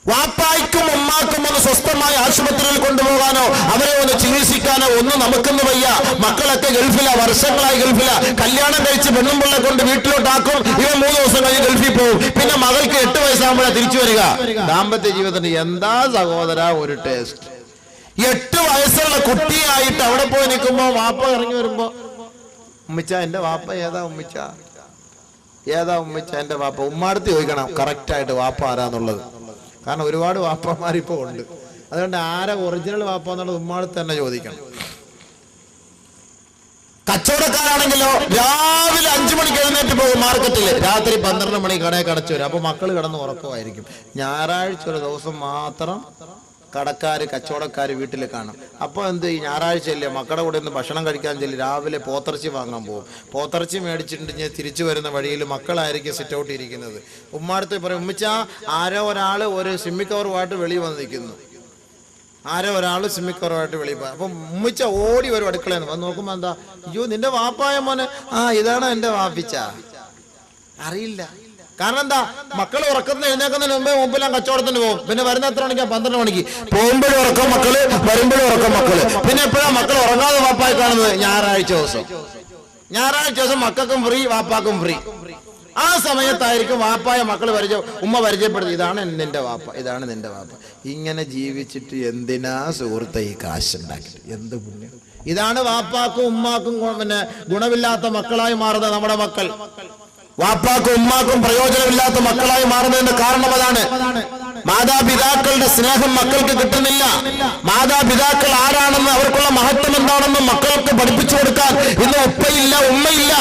വാപ്പായ്ക്കും ഉമ്മാക്കും ഒന്ന് സ്വസ്ഥമായി ആശുപത്രിയിൽ കൊണ്ടുപോകാനോ അവരെ ഒന്ന് ചികിത്സിക്കാനോ ഒന്നും നമുക്കൊന്ന് വയ്യ. മക്കളൊക്കെ ഗൾഫില, വർഷങ്ങളായി ഗൾഫില. കല്യാണം കഴിച്ച് പെണ്ണുമ്പിള്ളെ കൊണ്ട് വീട്ടിലോട്ടാക്കും, ഇവൻ 3 ദിവസം കഴിഞ്ഞ് ഗൾഫിൽ പോകും. പിന്നെ മകൾക്ക് 8 വയസ്സാകുമ്പോഴാണ് തിരിച്ചു വരിക. ദാമ്പത്യ ജീവിതത്തിന് എന്താ സഹോദര ഒരു ടേസ്റ്റ്. 8 വയസ്സുള്ള കുട്ടിയായിട്ട് അവിടെ പോയി നിൽക്കുമ്പോ വാപ്പ ഇറങ്ങി വരുമ്പോ, ഉമ്മിച്ച എന്റെ വാപ്പ ഏതാ, ഉമ്മിച്ച എന്റെ വാപ്പ. ഉമ്മാടുത്ത് ചോദിക്കണം കറക്റ്റായിട്ട് വാപ്പ ആരാന്നുള്ളത്. കാരണം ഒരുപാട് വാപ്പമാരിപ്പോ ഉണ്ട്. അതുകൊണ്ട് ആരാ ഒറിജിനൽ വാപ്പ എന്നുള്ളത് ഉമ്മാടുത്ത് തന്നെ ചോദിക്കണം. കച്ചവടക്കാരാണെങ്കിലോ രാവിലെ 5 മണിക്ക് എഴുന്നേറ്റ് പോകും മാർക്കറ്റിൽ, രാത്രി 12 മണി കടയിൽ കടച്ചു വരും. അപ്പൊ മക്കൾ കിടന്ന് ഉറക്കമായിരിക്കും. ഞായറാഴ്ച ഒരു ദിവസം മാത്രം കച്ചവടക്കാര് വീട്ടിൽ കാണും. അപ്പൊ എന്ത്, ഈ ഞായറാഴ്ചയല്ലേ, മക്കളുടെ കൂടെ ഒന്ന് ഭക്ഷണം കഴിക്കാൻ ചെല്ലി രാവിലെ പോത്തിറച്ചി വാങ്ങാൻ പോകും. പോത്തിറച്ചി മേടിച്ചിട്ടുണ്ടെങ്കിൽ തിരിച്ചു വരുന്ന വഴിയിൽ മക്കളായിരിക്കും സിറ്റ് ഔട്ട് ഇരിക്കുന്നത്. ഉമ്മാടുത്ത് പറയും, ഉമ്മിച്ച ആരോ ഒരാൾ ഒരു സിമ്മിക്കവറുമായിട്ട് വെളി വന്ന് നിൽക്കുന്നു, സിമ്മിക്കവറുമായിട്ട് വെളി പോയി. അപ്പൊ ഉമ്മിച്ച ഓടി വരും അടുക്കളയെന്ന്. വന്ന് നോക്കുമ്പോ എന്താ, അയ്യോ നിന്റെ വാപ്പായ മോനെ. ഇതാണ് എന്റെ വാപ്പിച്ച. അറിയില്ല. കാരണം എന്താ, മക്കൾ ഉറക്കത്തിന് എഴുന്നേക്കുന്നതിന് മുമ്പെല്ലാം കച്ചവടത്തിന് പോകും. പിന്നെ വരുന്ന എത്ര മണിക്കാ? 12 മണിക്ക്. പോകുമ്പോഴും ഉറക്കം മക്കള്, വരുമ്പോഴും ഉറക്കം മക്കള്. പിന്നെ എപ്പോഴാണ് മക്കൾ ഉറങ്ങാതെ വാപ്പായി കാണുന്നത്? ഞായറാഴ്ച ദിവസം മക്കൾക്കും ഫ്രീ, വാപ്പാക്കും ഫ്രീ. ആ സമയത്തായിരിക്കും വാപ്പായ മക്കൾ ഉമ്മ പരിചയപ്പെടുത്തി, ഇതാണ് നിന്റെ വാപ്പ, ഇതാണ് നിന്റെ വാപ്പ. ഇങ്ങനെ ജീവിച്ചിട്ട് എന്തിനാ സുഹൃത്തെ ഈ കാശുണ്ടാക്കി? എന്ത് പുണ്യം! ഇതാണ് വാപ്പാക്കും ഉമ്മാക്കും പിന്നെ ഗുണമില്ലാത്ത മക്കളായി മാറുന്നത് നമ്മുടെ മക്കൾ. വാപ്പാക്കും ഉമ്മാക്കും പ്രയോജനമില്ലാത്ത മക്കളായി മാറുന്നതിന്റെ കാരണം അതാണ്. മാതാപിതാക്കളുടെ സ്നേഹം മക്കൾക്ക് കിട്ടുന്നില്ല. മാതാപിതാക്കൾ ആരാണെന്ന്, അവർക്കുള്ള മഹത്വം എന്താണെന്ന് മക്കൾക്ക് പഠിപ്പിച്ചു കൊടുക്കാൻ ഇന്ന് ഉപ്പയില്ല, ഉമ്മയില്ല.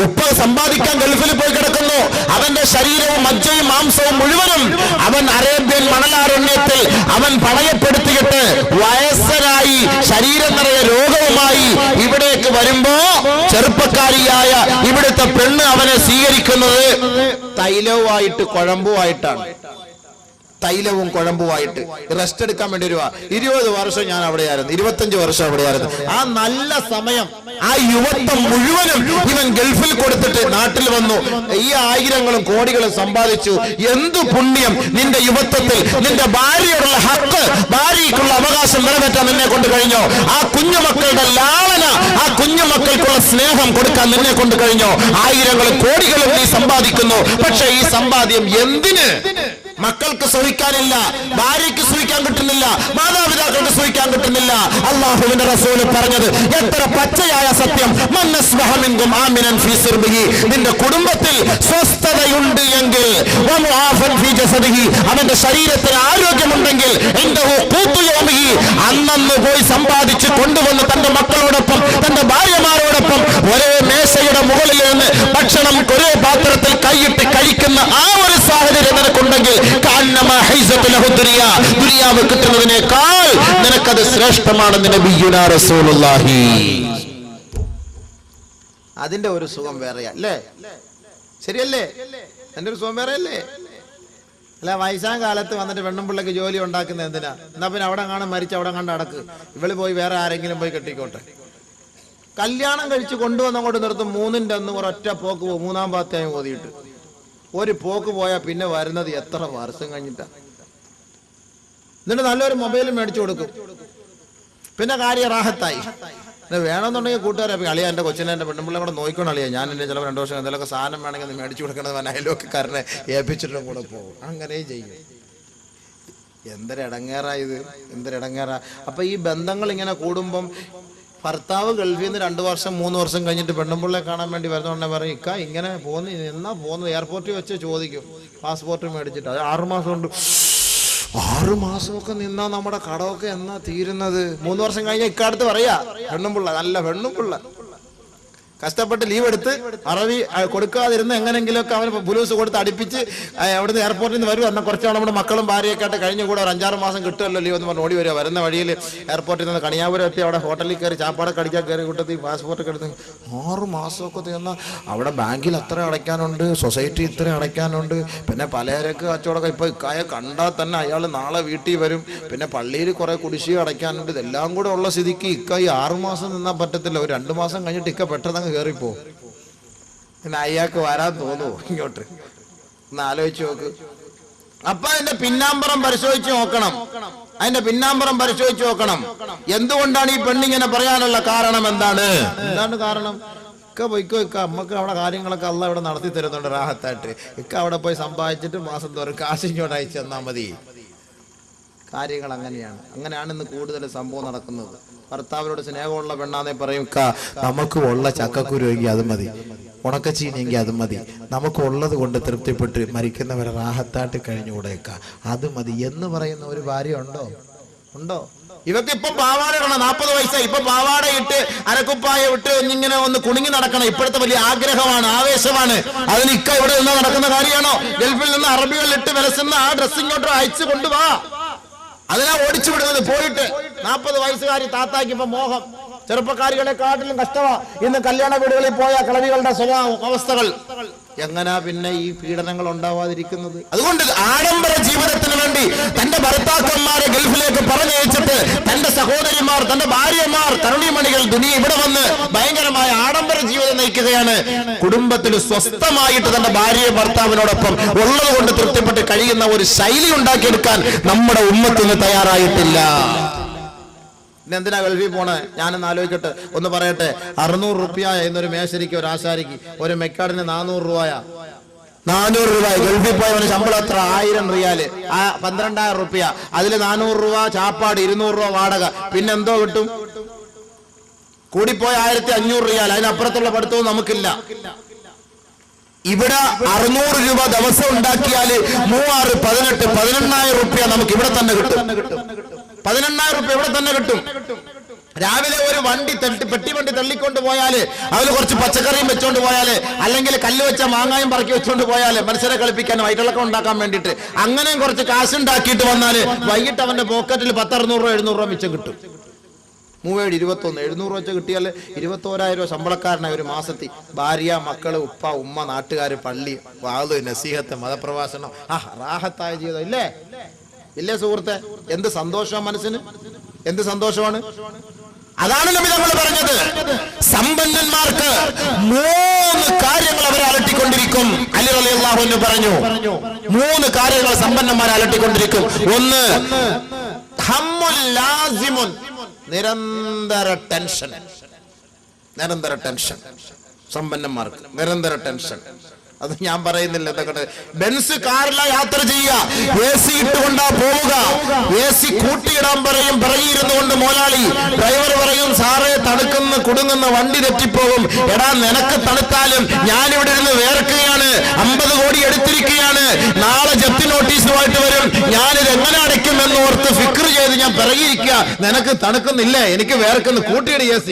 ഉപ്പ സമ്പാദിക്കാൻ ഗൾഫിൽ പോയി കിടക്കുന്നു. അവന്റെ ശരീരവും മജ്ജയും മാംസവും മുഴുവനും അവൻ അറേബ്യൻ മണലാരണ്യത്തിൽ അവൻ പണയപ്പെടുത്തിയിട്ട് വയസ്സനായി ശരീരം നിറയെ രോഗവുമായി ഇവിടേക്ക് വരുമ്പോ ചെറുപ്പക്കാരിയായ ഇവിടുത്തെ പെണ്ണ് അവനെ സ്വീകരിക്കുന്നത് തൈലവുമായിട്ട്, കുഴമ്പുമായിട്ടാണ്. തൈലവും കുഴമ്പുമായിട്ട് റെസ്റ്റ് എടുക്കാൻ വേണ്ടി വരുക. 20 വർഷം ഞാൻ അവിടെയായിരുന്നു, 25 വർഷം അവിടെയായിരുന്നു. ആ നല്ല സമയം, ആ യുവത്വം മുഴുവനും ഇവൻ ഗൾഫിൽ കൊടുത്തിട്ട് നാട്ടിൽ വന്നു. ഈ 1000ങ്ങളും കോടികളും സമ്പാദിച്ചു. എന്തു പുണ്യം നിന്റെ യുവത്വത്തിൽ! നിന്റെ ഭാര്യയോടുള്ള ഹക്ക്, ഭാര്യയ്ക്കുള്ള അവകാശം നിറവേറ്റാൻ നിന്നെ കൊണ്ട് കഴിഞ്ഞോ? ആ കുഞ്ഞുമക്കളുടെ ലാളന, ആ കുഞ്ഞു കുഞ്ഞുമക്കൾക്കുള്ള സ്നേഹം കൊടുക്കാൻ നിന്നെ കൊണ്ട് കഴിഞ്ഞോ? ആയിരങ്ങളും കോടികളും നീ സമ്പാദിക്കുന്നു. പക്ഷെ ഈ സമ്പാദ്യം എന്തിന്? മക്കൾക്ക് സുഖിക്കാനില്ല, ഭാര്യയ്ക്ക് സുഖിക്കാൻ കിട്ടുന്നില്ല, മാതാപിതാക്കൾക്ക് സുഖിക്കാൻ കിട്ടുന്നില്ല. അല്ലാഹുവിന്റെ റസൂൽ പറഞ്ഞത് എത്ര പച്ചയായ സത്യം. മന്നസ്ബഹമിൻകും ആമിനൻ ഫീ സിർബിഹി, നിന്റെ കുടുംബത്തിൽ സ്വസ്ഥതയുണ്ട് എങ്കിൽ, വമുആഫൻ ഫീ ജസദിഹി, അവന്റെ ശരീരത്തിന് ആരോഗ്യമുണ്ടെങ്കിൽ, ഇൻദഹു ഖൂതു യൗമിഹി, അന്നന്ന് പോയി സമ്പാദിച്ച് കൊണ്ടുവന്ന് തന്റെ മക്കളോടൊപ്പം തന്റെ ഭാര്യമാരോടൊപ്പം ഒരേ മേശയുടെ മുകളിൽ നിന്ന് ഭക്ഷണം ഒരേ പാത്രത്തിൽ കൈയിട്ട് കഴിക്കുന്ന ആ ഒരു സാഹചര്യം നിനക്കുണ്ടെങ്കിൽ, ദുനിയാവ് കിട്ടുന്നതിനേക്കാൾ നിനക്കത് ശ്രേഷ്ഠമാണെന്ന് നബിയുനാ റസൂലുള്ളാഹി. അതിന്റെ ഒരു സുഖം വേറെയാ അല്ലേ? ശരിയല്ലേ? എന്റെ ഒരു സുഖം വേറെ അല്ലേ? അല്ല, വയസ്സാം കാലത്ത് വന്നിട്ട് പെണ്ണുമ്പിള്ളക്ക് ജോലി ഉണ്ടാക്കുന്ന എന്തിനാ? എന്നാ പിന്നെ അവിടെ കാണാൻ മരിച്ച് അവിടെ കണ്ട് അടക്ക്, ഇവള് പോയി വേറെ ആരെങ്കിലും പോയി കെട്ടിക്കോട്ടെ. കല്യാണം കഴിച്ച് കൊണ്ടുവന്നങ്ങോട്ട് നിർത്തും. മൂന്നിന്റെ അന്ന് ഒരൊറ്റ പോക്ക് പോകും, 3-ാം പാത്തയായി ഓതിയിട്ട് ഒരു പോക്ക് പോയാൽ പിന്നെ വരുന്നത് എത്ര വർഷം കഴിഞ്ഞിട്ടാ? എന്നിട്ട് നല്ലൊരു മൊബൈൽ മേടിച്ചു കൊടുക്കും, പിന്നെ കാര്യം റാഹത്തായി. വേണമെന്നുണ്ടെങ്കിൽ കൂട്ടുകാരെ അളിയാ എൻ്റെ കൊച്ചിനെ എൻ്റെ പെണ്ണുമ്പിള്ളെ കൂടെ നോക്കണം അളിയാ, ഞാൻ എൻ്റെ ചിലപ്പോൾ 2 വർഷം എന്തെങ്കിലുമൊക്കെ സാധനം വേണമെങ്കിൽ മേടിച്ചു കൊടുക്കണത് അയൽവക്കക്കാരനെ ഏൽപ്പിച്ചിട്ടും കൂടെ പോകും. അങ്ങനെയും ചെയ്യും. എന്തൊരിടങ്ങേറായത്, എന്തൊരിടങ്ങേറാ. അപ്പൊ ഈ ബന്ധങ്ങൾ ഇങ്ങനെ കൂടുമ്പം ഭർത്താവ് ഗൾഫിൽ നിന്ന് 2 വർഷം 3 വർഷം കഴിഞ്ഞിട്ട് പെണ്ണുമ്പിള്ളെ കാണാൻ വേണ്ടി വരുന്നോണ്ടെ പറയും, ഇക്ക ഇങ്ങനെ പോന്ന് എന്നാ പോകുന്നത്? എയർപോർട്ടിൽ വെച്ച് ചോദിക്കും, പാസ്പോർട്ട് മേടിച്ചിട്ട്. അത് 6 മാസം കൊണ്ട്. 6 മാസമൊക്കെ നിന്നാ നമ്മുടെ കടമൊക്കെ എന്നാ തീരുന്നത്? 3 വർഷം കഴിഞ്ഞ ഇക്കാലത്ത് പറയാ പെണ്ണുമ്പിള്ള, നല്ല പെണ്ണുമ്പിള്ള കഷ്ടപ്പെട്ട് ലീവ് എടുത്ത് അറബി കൊടുക്കാതിരുന്ന് എങ്ങനെങ്കിലുമൊക്കെ അവന് ബുലൂസ് കൊടുത്ത് അടുപ്പിച്ച് അവിടുന്ന് എയർപോർട്ടിൽ നിന്ന് വരും. എന്നാൽ കുറച്ചാൾ നമ്മുടെ മക്കളും ഭാര്യയൊക്കെ ആയിട്ട് കഴിഞ്ഞ കൂടെ ഒരു 5-6 മാസം കിട്ടുമല്ലോ ലീവ് എന്ന് പറഞ്ഞ് ഓടി വരിക. വരുന്ന വഴിയിൽ എയർപോർട്ടിൽ നിന്ന് കണിയാപുരം എത്തി അവിടെ ഹോട്ടലിൽ കയറി ചാപ്പാടൊക്കെ അടിക്കാൻ കയറി കൂട്ടത്തിൽ പാസ്പോർട്ടൊക്കെ എടുത്ത് 6 മാസമൊക്കെ തീർന്നാൽ അവിടെ ബാങ്കിൽ അത്ര അടയ്ക്കാനുണ്ട്, സൊസൈറ്റി ഇത്ര അടയ്ക്കാനുണ്ട്, പിന്നെ പലചരക്ക് കച്ചവടമൊക്കെ. ഇപ്പൊ ഇക്കായ കണ്ടാൽ തന്നെ അയാൾ നാളെ വീട്ടിൽ വരും, പിന്നെ പള്ളിയിൽ കുറെ കുടിശ്ശിക അടയ്ക്കാനുണ്ട്. ഇതെല്ലാം കൂടെ ഉള്ള സ്ഥിതിക്ക് ഇക്ക ഈ 6 മാസം നിന്നാൽ പറ്റത്തില്ല. ഒരു 2 മാസം കഴിഞ്ഞിട്ട് ഇക്ക പെട്ടെന്ന് കേറിപ്പോ. പിന്നെ അയാൾക്ക് വരാൻ തോന്നുവോ ഇങ്ങോട്ട്? ഒന്ന് ആലോചിച്ച് നോക്ക്. അപ്പൊ അതിന്റെ പിന്നാമ്പറം പരിശോധിച്ച് നോക്കണം. അതിന്റെ പിന്നാമ്പറം പരിശോധിച്ച് നോക്കണം. എന്തുകൊണ്ടാണ് ഈ പെണ്ണിങ്ങനെ പറയാനുള്ള കാരണം? എന്താണ് കാരണം? ഇക്ക പോയിക്കോ, ഇക്ക അമ്മക്ക് അവിടെ കാര്യങ്ങളൊക്കെ അല്ല ഇവിടെ നടത്തി തരുന്നുണ്ട് റാഹത്തായിട്ട്. ഇക്ക അവിടെ പോയി സമ്പാദിച്ചിട്ട് മാസം തോറും കാശ് ഇങ്ങോട്ട് അയച്ചു തന്നാൽ മതി. കാര്യങ്ങൾ അങ്ങനെയാണ് ഇന്ന് കൂടുതൽ സംഭവം നടക്കുന്നത്. ഭർത്താവിനോട് സ്നേഹമുള്ള പെണ്ണാന്നേ പറയും, നമുക്ക് ഉള്ള ചക്കക്കുരുവെങ്കിൽ അത് മതി, ഉണക്കച്ചീനെങ്കിൽ അത് മതി, നമുക്ക് ഉള്ളത് കൊണ്ട് തൃപ്തിപ്പെട്ട് മരിക്കുന്നവരെ റാഹത്തായിട്ട് കഴിഞ്ഞുകൂടെക്ക, അത് മതി എന്ന് പറയുന്ന ഒരു ഭാര്യ ഉണ്ടോ? ഇവക്ക് ഇപ്പം പാവാട ഇടണം, 40 വയസ്സായി, ഇപ്പൊ പാവാട ഇട്ട് അരക്കുപ്പായ വിട്ട് ഒന്നിങ്ങനെ ഒന്ന് കുണുങ്ങി നടക്കണം. ഇപ്പോഴത്തെ വലിയ ആഗ്രഹമാണ്, ആവേശമാണ്. അതിന് ഇക്ക ഇവിടെ നിന്ന് നടക്കുന്ന കാര്യമാണോ? ഗൾഫിൽ നിന്ന് അറബികൾ ഇട്ട് വിലസുന്ന ആ ഡ്രസ് ഇങ്ങോട്ട് അയച്ചു കൊണ്ടുവാ. അതിനാ ഓടിച്ചു വിടുന്നത്. പോയിട്ട് 40 വയസ്സുകാരി താത്താക്ക് ഇപ്പൊ മോഹം. ചെറുപ്പക്കാരികളെ കാട്ടിലും കഷ്ടമാ ഇന്ന് കല്യാണ വീടുകളിൽ പോയ കളവികളുടെ അവസ്ഥകൾ. എങ്ങനാ പിന്നെ ഈ പീഡനങ്ങൾ ഉണ്ടാവാതിരിക്കുന്നത്? അതുകൊണ്ട് ആഡംബര ജീവിതത്തിന് വേണ്ടി തന്റെ ഭർത്താക്കന്മാരെ ഗൾഫിലേക്ക് പറഞ്ഞയച്ചിട്ട് തന്റെ സഹോദരിമാർ, തന്റെ ഭാര്യമാർ, തരുണിമണികൾ ഇവിടെ വന്ന് ഭയങ്കരമായ ആഡംബര ജീവിതം നയിക്കുകയാണ്. കുടുംബത്തിൽ സ്വസ്ഥമായിട്ട് തന്റെ ഭാര്യയെ ഭർത്താവിനോടൊപ്പം ഉള്ളത് കൊണ്ട് തൃപ്തിപ്പെട്ട് കഴിയുന്ന ഒരു ശൈലി ഉണ്ടാക്കിയെടുക്കാൻ നമ്മുടെ ഉമ്മത്തിന് തയ്യാറായിട്ടില്ല. എന്തിനാ ഗൾഫിൽ പോണേ? ഞാനൊന്ന് ആലോചിക്കട്ടെ, ഒന്ന് പറയട്ടെ. 600 രൂപ എന്നൊരു മേശരിക്ക്, ഒരു ആശാരിക്ക്, ഒരു മെക്കാടിന് 400 രൂപ. 400 രൂപ ഗൾഫിൽ പോയവന് ശമ്പളം എത്ര? 1000 റിയാല്, 12,000 രൂപ. അതിൽ 400 രൂപ ചാപ്പാട്, 200 രൂപ വാടക, പിന്നെന്തോ കിട്ടും? കൂടിപ്പോയ 1500 റിയാൽ. അതിനപ്പുറത്തുള്ള പഠിത്തവും നമുക്കില്ല. ഇവിടെ 600 രൂപ ദിവസം ഉണ്ടാക്കിയാല് 3, 6, 18, 18,000 രൂപ നമുക്ക് ഇവിടെ തന്നെ കിട്ടും. 18,000 രൂപ ഇവിടെ തന്നെ കിട്ടും. രാവിലെ ഒരു വണ്ടി പെട്ടി വണ്ടി തള്ളിക്കൊണ്ട് പോയാല്, അതിൽ കുറച്ച് പച്ചക്കറിയും വെച്ചോണ്ട് പോയാല്, അല്ലെങ്കിൽ കല്ല് വെച്ച മാങ്ങായും പറക്കി വെച്ചോണ്ട് പോയാല്, മനുഷ്യരെ കളിപ്പിക്കാൻ വയറ്റിളക്കം ഉണ്ടാക്കാൻ വേണ്ടിയിട്ട് അങ്ങനെയും കുറച്ച് കാശുണ്ടാക്കിയിട്ട് വന്നാല് വൈകിട്ട് അവന്റെ പോക്കറ്റിൽ 10, 600 രൂപ 700 രൂപ മിച്ചം കിട്ടും. 3, 21, 700 വെച്ച് കിട്ടിയാൽ 21,000 രൂപ ശമ്പളക്കാരനായ ഒരു മാസത്തിൽ. ഭാര്യ, മക്കള്, ഉപ്പ, ഉമ്മ, നാട്ടുകാര്, പള്ളി, വാത്, നസീഹത്ത്, മതപ്രഭാഷണം, റാഹത്തായ ജീവിതം ഇല്ലേ സുഹൃത്തെ? എന്ത് സന്തോഷം മനസ്സിന്, എന്ത് സന്തോഷമാണ്. അതാണ് നബി തങ്ങൾ പറഞ്ഞത്, സമ്പന്നന്മാർക്ക് 3 കാര്യങ്ങൾ അവരെ അലട്ടിക്കൊണ്ടിരിക്കും. അലി റളിയല്ലാഹു അൻഹു പറഞ്ഞു, 3 കാര്യങ്ങൾ സമ്പന്നന്മാരെ അലട്ടിക്കൊണ്ടിരിക്കും. ഒന്ന്, ഹമ്മുൽ ലാസിമുൻ, നിരന്തര ടെൻഷൻ. നിരന്തര ടെൻഷൻ. സമ്പന്നന്മാർക്ക് നിരന്തര ടെൻഷൻ. അത് ഞാൻ പറയുന്നില്ല. ഇതൊക്കെ ബെൻസ് കാറില യാത്ര ചെയ്യുക, AC ഇട്ടുകൊണ്ടാ പോവുക. AC കൂട്ടിയിടാൻ പറയും, പിറകിയിരുന്നു കൊണ്ട് മോലാളി. ഡ്രൈവർ പറയും, സാറേ തണുക്കുന്ന കുടുങ്ങുന്ന വണ്ടി തെറ്റിപ്പോകും. എടാ നിനക്ക് തണുത്താലും ഞാനിവിടെ ഇരുന്ന് വേർക്കുകയാണ്, 50 കോടി എടുത്തിരിക്കുകയാണ്, നാളെ ജപ്തി നോട്ടീസുമായിട്ട് വരും, ഞാനിത് എങ്ങനെ അടയ്ക്കും എന്ന് ഓർത്ത് ഫിക്ർ ചെയ്ത് ഞാൻ പിറകിയിരിക്കുക. നിനക്ക് തണുക്കുന്നില്ലേ, എനിക്ക് വേർക്കുന്നു, കൂട്ടിയിട് AC.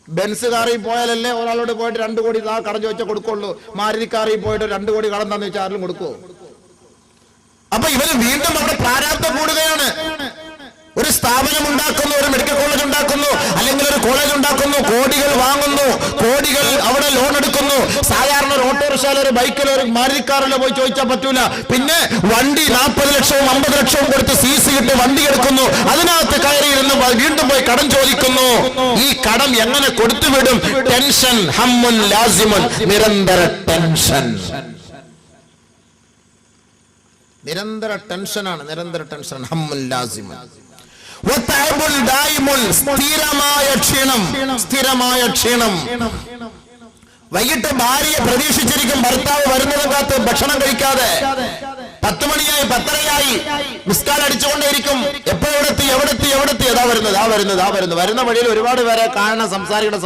ബെൻസ് കാറിൽ പോയാലല്ലേ ഒരാളോട് പോയിട്ട് 2 കോടി കടം ചോദിച്ചാൽ കൊടുക്കുള്ളൂ. മാരുതി കാറിൽ പോയിട്ട് 2 കോടി കടം തന്നു വെച്ചാൽ ആരും കൊടുക്കുമോ? അപ്പൊ ഇവര് വീണ്ടും അവിടെ പ്രാരാബ്ധം കൂടുകയാണ്. ഒരു സ്ഥാപനം ഉണ്ടാക്കുന്നു, ഒരു മെഡിക്കൽ കോളേജ് ഉണ്ടാക്കുന്നു, അല്ലെങ്കിൽ ഒരു കോളേജ് ഉണ്ടാക്കുന്നു, കോടികൾ വാങ്ങുന്നു, കോടികൾ അവിടെ ലോൺ എടുക്കുന്നു. സാധാരണ ഒരു ഓട്ടോറിക്ഷയിലോ ഒരു ബൈക്കിലോ ഒരു മാരുതിക്കാറിലോ പോയി ചോദിച്ചാൽ പറ്റൂല. പിന്നെ വണ്ടി 40 ലക്ഷവും 50 ലക്ഷവും കൊടുത്ത് CC ഇട്ട് വണ്ടി എടുക്കുന്നു, അതിനകത്ത് കയറിയിരുന്ന് വീണ്ടും പോയി കടം ചോദിക്കുന്നു. ഈ കടം എങ്ങനെ കൊടുത്തുവിടും? ടെൻഷൻ, ഹമ്മുൻ ലാസിമുൻ, നിരന്തര ടെൻഷൻ. നിരന്തര ടെൻഷനാണ്, നിരന്തര ടെൻഷൻ, ഹമ്മുൻ ലാസിമുൻ. സ്ഥിരമായ ക്ഷീണം, സ്ഥിരമായ ക്ഷീണം. വൈകിട്ട് ഭാര്യയെ പ്രതീക്ഷിച്ചിരിക്കും, ഭർത്താവ് വരുന്നതും കാത്ത് ഭക്ഷണം കഴിക്കാതെ. 10 മണിയായി, 10:30ആയി, മിസ്കാൽ അടിച്ചുകൊണ്ടേയിരിക്കും. എപ്പോ എവിടെത്തി, അതാ വരുന്നത്. വരുന്ന വഴിയിൽ ഒരുപാട് പേരെ കാണണം,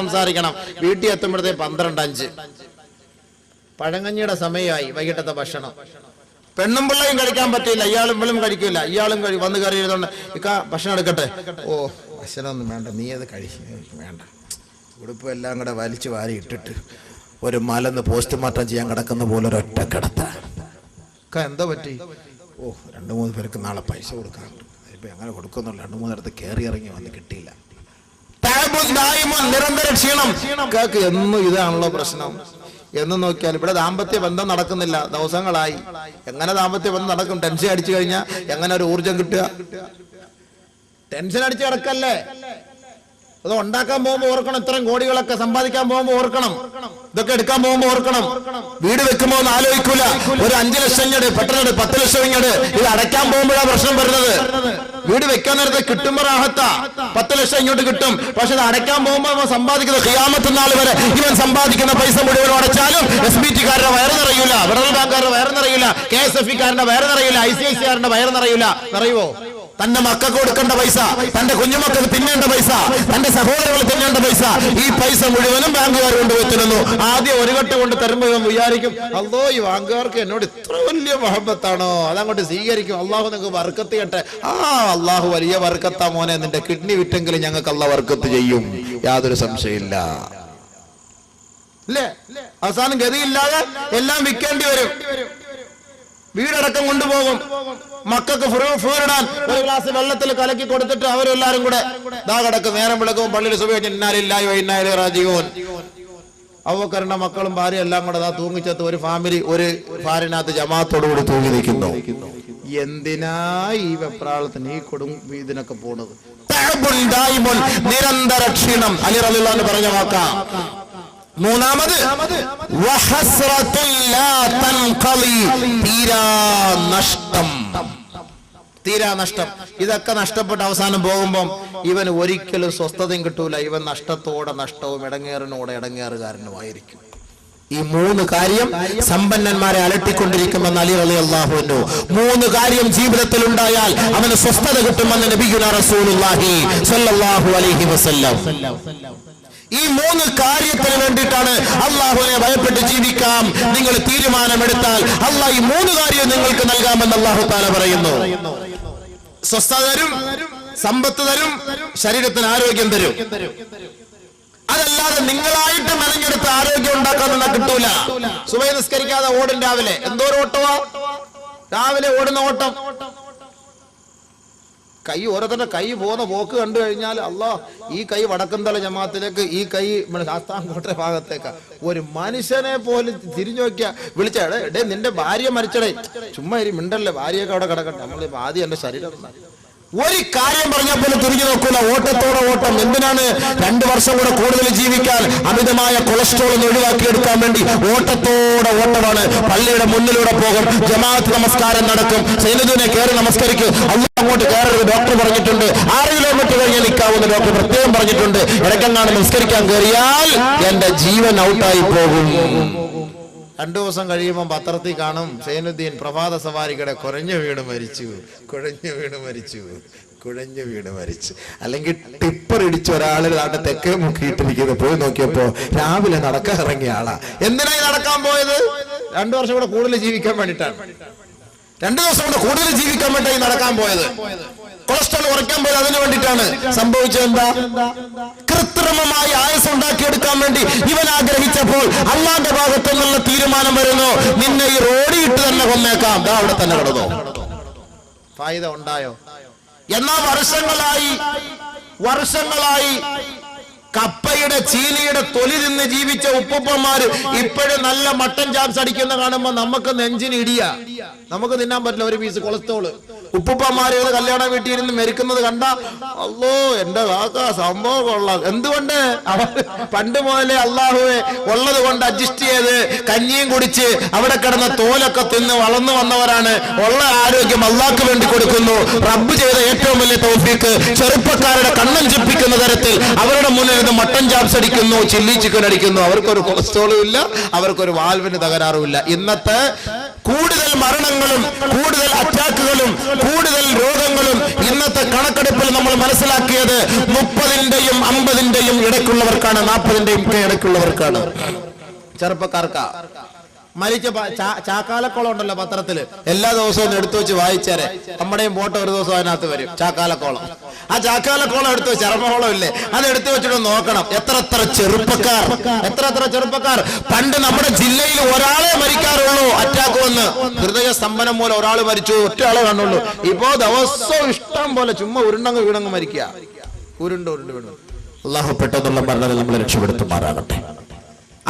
സംസാരിക്കണം. വീട്ടിൽ എത്തുമ്പോഴത്തേക്ക് 12:05. പഴങ്കഞ്ഞിയുടെ സമയമായി, വൈകിട്ടത്തെ ഭക്ഷണം. പെണ്ണും പിള്ളയും കഴിക്കാൻ പറ്റില്ല, ഇയാളും ഇവളും കഴിക്കില്ല. ഇയാളും വന്ന് കയറി ഇരുന്നോണ്ട് ഇക്ക ഭക്ഷണം എടുക്കട്ടെ. ഓ ഭക്ഷണമൊന്നും വേണ്ട, നീ അത് വേണ്ട. ഉടുപ്പ് എല്ലാം കൂടെ വലിച്ചു വാരി ഇട്ടിട്ട് ഒരു മലന്ന് പോസ്റ്റ്മോർട്ടം ചെയ്യാൻ കിടക്കുന്ന പോലെ ഒരൊറ്റ കിടത്ത. എന്താ പറ്റി? ഓ 2-3 പേർക്ക് നാളെ പൈസ കൊടുക്കാറുണ്ട്, ഇപ്പൊ അങ്ങനെ കൊടുക്കുന്നുള്ളൂ. 2-3 ഇടത്ത് കയറി ഇറങ്ങി വന്ന് കിട്ടിയില്ല. നിരന്തര ക്ഷീണം. കേക്ക് എന്നും ഇതാണല്ലോ പ്രശ്നം. എന്ന് നോക്കിയാൽ ഇവിടെ ദാമ്പത്യ ബന്ധം നടക്കുന്നില്ല, ദിവസങ്ങളായി. എങ്ങനെ ദാമ്പത്യ ബന്ധം നടക്കും? ടെൻഷൻ അടിച്ചു കഴിഞ്ഞാൽ എങ്ങനെ ഒരു ഊർജം കിട്ടുക? ടെൻഷൻ അടിച്ച് കിടക്കല്ലേ. അത് ഉണ്ടാക്കാൻ പോകുമ്പോൾ ഓർക്കണം, ഇത്രയും കോടികളൊക്കെ സമ്പാദിക്കാൻ പോകുമ്പോൾ ഓർക്കണം, ഇതൊക്കെ എടുക്കാൻ പോകുമ്പോൾ ഓർക്കണം. വീട് വെക്കുമ്പോ ഒന്ന് ആലോചിക്കൂല, ഒരു 5 ലക്ഷം ഇങ്ങട് പെട്ടെന്ന് 10 ലക്ഷം ഇങ്ങട്. ഇത് അടയ്ക്കാൻ പോകുമ്പോഴാണ് പ്രശ്നം വരുന്നത്. വീട് വെക്കാൻ നേരത്തെ കിട്ടുമ്പോ റാഹത്താ, 10 ലക്ഷം ഇങ്ങോട്ട് കിട്ടും. പക്ഷെ അത് അടയ്ക്കാൻ പോകുമ്പോ അവൻ സമ്പാദിക്കുന്നത് ഖിയാമത്ത് നാൾ വരെ ഇവൻ സമ്പാദിക്കുന്ന പൈസ മുഴുവൻ അടച്ചാലും SBT-കാരുടെ വയറ് നിറയൂല, ഫെഡറൽ ബാങ്കുകാരുടെ വയറ് നിറയൂല, KSF-കാരന്റെ വയറ് നിറയൂല, ICICI-കാരന്റെ വയറ് നിറയൂല. നിറയുവോ? തന്റെ മക്കൾക്ക് കൊടുക്കേണ്ട പൈസ, തന്റെ കുഞ്ഞുമക്കൾക്ക് തിന്നേണ്ട പൈസ, തന്റെ സഹോദരങ്ങൾ തിന്നേണ്ട പൈസ, ഈ പൈസ മുഴുവനും ബാങ്കുകാർ കൊണ്ടുപോയി തരുന്നു. ആദ്യം ഒരു കെട്ട് കൊണ്ട് തരുമ്പോൾ ഇവൻ വിചാരിക്കും, അല്ലോ ഈ ബാങ്കുകാർക്ക് എന്നോട് ഇത്ര വലിയ മഹബത്താണോ, അതങ്ങോട്ട് സ്വീകരിക്കും. അള്ളാഹു നിങ്ങൾക്ക് വർക്കത്ത് ചെയ്യട്ടെ. അള്ളാഹു വലിയ വർക്കത്താ മോനെ, നിന്റെ കിഡ്നി വിറ്റെങ്കിലും ഞങ്ങൾക്ക് അള്ളാഹ് വർക്കത്ത് ചെയ്യും, യാതൊരു സംശയമില്ല. അല്ലേ? അവസാനം ഗതിയില്ലാതെ എല്ലാം വിൽക്കേണ്ടി വരും. വീടടക്കം കൊണ്ടുപോകും. മക്കൾക്ക് ഫ്രൂരിടാൻ ഒരു ഗ്ലാസ് വെള്ളത്തിൽ കലക്കി കൊടുത്തിട്ട് അവരെല്ലാരും കൂടെ ദാ കിടക്കും. നേരം വിളക്കും പള്ളിയിൽ സുബഹിക്ക് ഇന്നാലില്ലാഹി വ ഇന്നാ ഇലൈഹി റാജിഊൻ. അബൂബക്കറിന്റെ മക്കളും ഭാര്യ എല്ലാം കൂടെ ദാ തൂങ്ങിച്ചത്ത് ഒരു ഫാമിലി ഒരു ഭാര്യനകത്ത് ജമാഅത്തോടുകൂടി തൂങ്ങി നിൽക്കുന്നു. എന്തിനാ ഈ വെപ്രാളത്തിന് ഈ ഇതിനൊക്കെ പോണത്? നിരന്തര ക്ഷീണം. അലി റളിയല്ലാഹു അൻഹു പറഞ്ഞ വാക്കാ. മൂന്നാമത് തീരാനഷ്ടം. ഇതൊക്കെ നഷ്ടപ്പെട്ട് അവസാനം പോകുമ്പം ഇവൻ ഒരിക്കലും സ്വസ്ഥതയും കിട്ടൂല. ഇവൻ നഷ്ടത്തോടെ നഷ്ടവും ഇടങ്ങേറിനോടെ ഇടങ്ങേറുകാരനുമായിരിക്കും. ഈ 3 കാര്യം സമ്പന്നന്മാരെ അലട്ടിക്കൊണ്ടിരിക്കുമെന്ന് അലി റളിയല്ലാഹു അൻഹു. 3 കാര്യം ജീവിതത്തിൽ ഉണ്ടായാൽ അവന് സ്വസ്ഥത കിട്ടുമെന്ന് നബിയുനാ റസൂലുള്ളാഹി സ്വല്ലല്ലാഹു അലൈഹി വസല്ലം. ഈ 3 കാര്യത്തിന് വേണ്ടിയിട്ടാണ് അള്ളാഹുവിനെ ഭയപ്പെട്ട് ജീവിക്കാം നിങ്ങൾ തീരുമാനമെടുത്താൽ അള്ളാഹ് ഈ 3 കാര്യം നിങ്ങൾക്ക് നൽകാമെന്ന് അള്ളാഹു തആല പറയുന്നു. സ്വസ്ഥത തരും, സമ്പത്ത് തരും, ശരീരത്തിന് ആരോഗ്യം തരും. അതല്ലാതെ നിങ്ങളായിട്ട് മെനഞ്ഞെടുത്ത് ആരോഗ്യം ഉണ്ടാക്കാൻ കിട്ടൂല. സുബഹി നിസ്കരിക്കാതെ ഓടും രാവിലെ. എന്തോരം ഓട്ടമാ രാവിലെ ഓടുന്ന ഓട്ടം. കൈ ഓരോരുത്തരുടെ കൈ പോകുന്ന പോക്ക് കണ്ടു കഴിഞ്ഞാൽ അല്ലാഹ്, ഈ കൈ വടക്കന്തല ജമാഅത്തിലേക്ക്, ഈ കൈ ശാസ്താംകോട്ടെ ഭാഗത്തേക്ക്. ഒരു മനുഷ്യനെ പോലും തിരിഞ്ഞു നോക്കിയാ വിളിച്ചേ, നിന്റെ ഭാര്യ മരിച്ചടേ, ചുമ്മാ മിണ്ടല്ലേ, ഭാര്യയൊക്കെ അവിടെ കിടക്കട്ടെ, നമ്മൾ ആദ്യം എന്റെ ശരീരം. ഒരു കാര്യം പറഞ്ഞാൽ പോലും തിരിഞ്ഞു നോക്കൂല. ഓട്ടത്തോടെ ഓട്ടം. എന്തിനാണ്? 2 വർഷം കൂടെ കൂടുതൽ ജീവിക്കാൻ, അമിതമായ കൊളസ്ട്രോൾ ഒഴിവാക്കിയെടുക്കാൻ വേണ്ടി ഓട്ടത്തോടെ ഓട്ടമാണ്. പള്ളിയുടെ മുന്നിലൂടെ പോകും, ജമാഅത്ത് നമസ്കാരം നടക്കും, സൈനുദ്ദീനെ കയറി നമസ്കരിക്കും. അള്ളാഹ് അങ്ങോട്ട് കയറരുത്, ഡോക്ടർ പറഞ്ഞിട്ടുണ്ട്. 6 കിലോമീറ്റർ തൊട്ട് കഴിഞ്ഞ് നിൽക്കാവുന്ന ഡോക്ടർ പ്രത്യേകം പറഞ്ഞിട്ടുണ്ട്. ഇടയ്ക്കെങ്ങാണ് നിസ്കരിക്കാൻ കയറിയാൽ എന്റെ ജീവൻ ഔട്ടായി പോകും. 2 ദിവസം കഴിയുമ്പോൾ പത്രത്തിൽ കാണും സൈനുദ്ദീൻ പ്രഭാത സവാരിക്കിടെ കുഴഞ്ഞു വീണ് മരിച്ചു. അല്ലെങ്കിൽ ടിപ്പർ ഇടിച്ച് ഒരാൾ നാട്ടെ തെക്കേ മുക്കിയിട്ടിരിക്കുന്നത് പോയി നോക്കിയപ്പോ രാവിലെ നടക്കാൻ ഇറങ്ങിയ ആളാ. എന്തിനായി നടക്കാൻ പോയത്? 2 വർഷം കൂടെ കൂടുതൽ ജീവിക്കാൻ വേണ്ടിയിട്ടാണ്. 2 ദിവസം കൊണ്ട് കൂടുതൽ ജീവിക്കാൻ വേണ്ടി നടക്കാൻ പോയത്. കൊളസ്ട്രോൾ കുറയ്ക്കാൻ പോയത് അതിനു വേണ്ടിയിട്ടാണ്. സംഭവിച്ചത് എന്താ? കൃത്രിമമായി ആയുസ് ഉണ്ടാക്കിയെടുക്കാൻ വേണ്ടി ഇവൻ ആഗ്രഹിച്ചപ്പോൾ അള്ളാന്റെ ഭാഗത്തു നിന്നുള്ള തീരുമാനം വരുന്നു, നിന്നെ ഈ റോഡിയിട്ട് തന്നെ കൊന്നേക്കാം, ദാ അവിടെ തന്നെ കിടന്നോ. ഫായിദ ഉണ്ടായോ? എന്നാ വർഷങ്ങളായി കപ്പയുടെ ചീനിയുടെ തൊലി നിന്ന് ജീവിച്ച ഉപ്പുപ്പന്മാര് ഇപ്പോഴും നല്ല മട്ടൻ ചാപ്സ് അടിക്കുന്ന കാണുമ്പോ നമുക്ക് നെഞ്ചിന് ഇടിയാ. നമുക്ക് തിന്നാൻ പറ്റില്ല ഒരു പീസ് കൊളസ്ട്രോള്. ഉപ്പുപ്പന്മാര് കല്യാണ വീട്ടിൽ ഇരുന്ന് മെരുക്കുന്നത് കണ്ട അല്ലോ എന്റെ കാക്ക സംഭവം കൊള്ളാം. എന്തുകൊണ്ട്? അവർ പണ്ട് മുതലേ അള്ളാഹുവെ ഉള്ളത് കൊണ്ട് അഡ്ജസ്റ്റ് ചെയ്ത് കഞ്ഞിയും കുടിച്ച് അവിടെ കിടന്ന തോലൊക്കെ തിന്ന് വളർന്നു വന്നവരാണ്. ഉള്ള ആരോഗ്യം അള്ളാഹ്ക്ക് വേണ്ടി കൊടുക്കുന്നു. റബ്ബ് ചെയ്ത ഏറ്റവും വലിയ തൗഫീക്ക് ചെറുപ്പക്കാരുടെ കണ്ണം ചുപ്പിക്കുന്ന തരത്തിൽ അവരുടെ മുന്നിൽ നിന്ന് മട്ടൻ ചാപ്സ് അടിക്കുന്നു, ചില്ലി ചിക്കൻ അടിക്കുന്നു. അവർക്കൊരു കൊളസ്ട്രോളും ഇല്ല, അവർക്കൊരു വാൽവിന് തകരാറുമില്ല. ഇന്നത്തെ കൂടുതൽ മരണങ്ങളും കൂടുതൽ അറ്റാക്കുകളും കൂടുതൽ രോഗങ്ങളും ഇന്നത്തെ കണക്കെടുപ്പിൽ നമ്മൾ മനസ്സിലാക്കിയത് 30-ന്റെയും 50-ന്റെയും ഇടയ്ക്കുള്ളവർക്കാണ്, 40-ന്റെയും ഇടയ്ക്കുള്ളവർക്കാണ്, ചെറുപ്പക്കാർക്കാ. മരിച്ച ചാക്കാലക്കോളം ഉണ്ടല്ലോ പത്രത്തില്, എല്ലാ ദിവസവും എടുത്തു വെച്ച് വായിച്ചാരെ നമ്മുടെയും ഫോട്ടോ ഒരു ദിവസം അതിനകത്ത് വരും. ചാക്കാലക്കോളം, ആ ചാക്കാലക്കോളം എടുത്തു വെച്ച് ചർമ്മകോളം ഇല്ലേ, അത് എടുത്തു വെച്ചിട്ട് നോക്കണം. എത്ര ചെറുപ്പക്കാർ. പണ്ട് നമ്മുടെ ജില്ലയിൽ ഒരാളെ മരിക്കാറുള്ളൂ അറ്റാക്ക് വന്ന്, ഹൃദയ സ്തംഭനം മൂലം ഒരാൾ മരിച്ചു, ഒറ്റ ആളെ കാണുള്ളൂ. ഇപ്പോ ദിവസവും ഇഷ്ടം പോലെ ചുമ്മാ ഉരുണ്ടങ്ങ് വീണങ്ങ് മരിക്കുക. ഉരുണ്ട് വീണു. അള്ളാഹു പെട്ടെന്നുള്ള മരണത്തിൽ നമ്മളെ രക്ഷപ്പെടുത്തുമാറാകട്ടെ.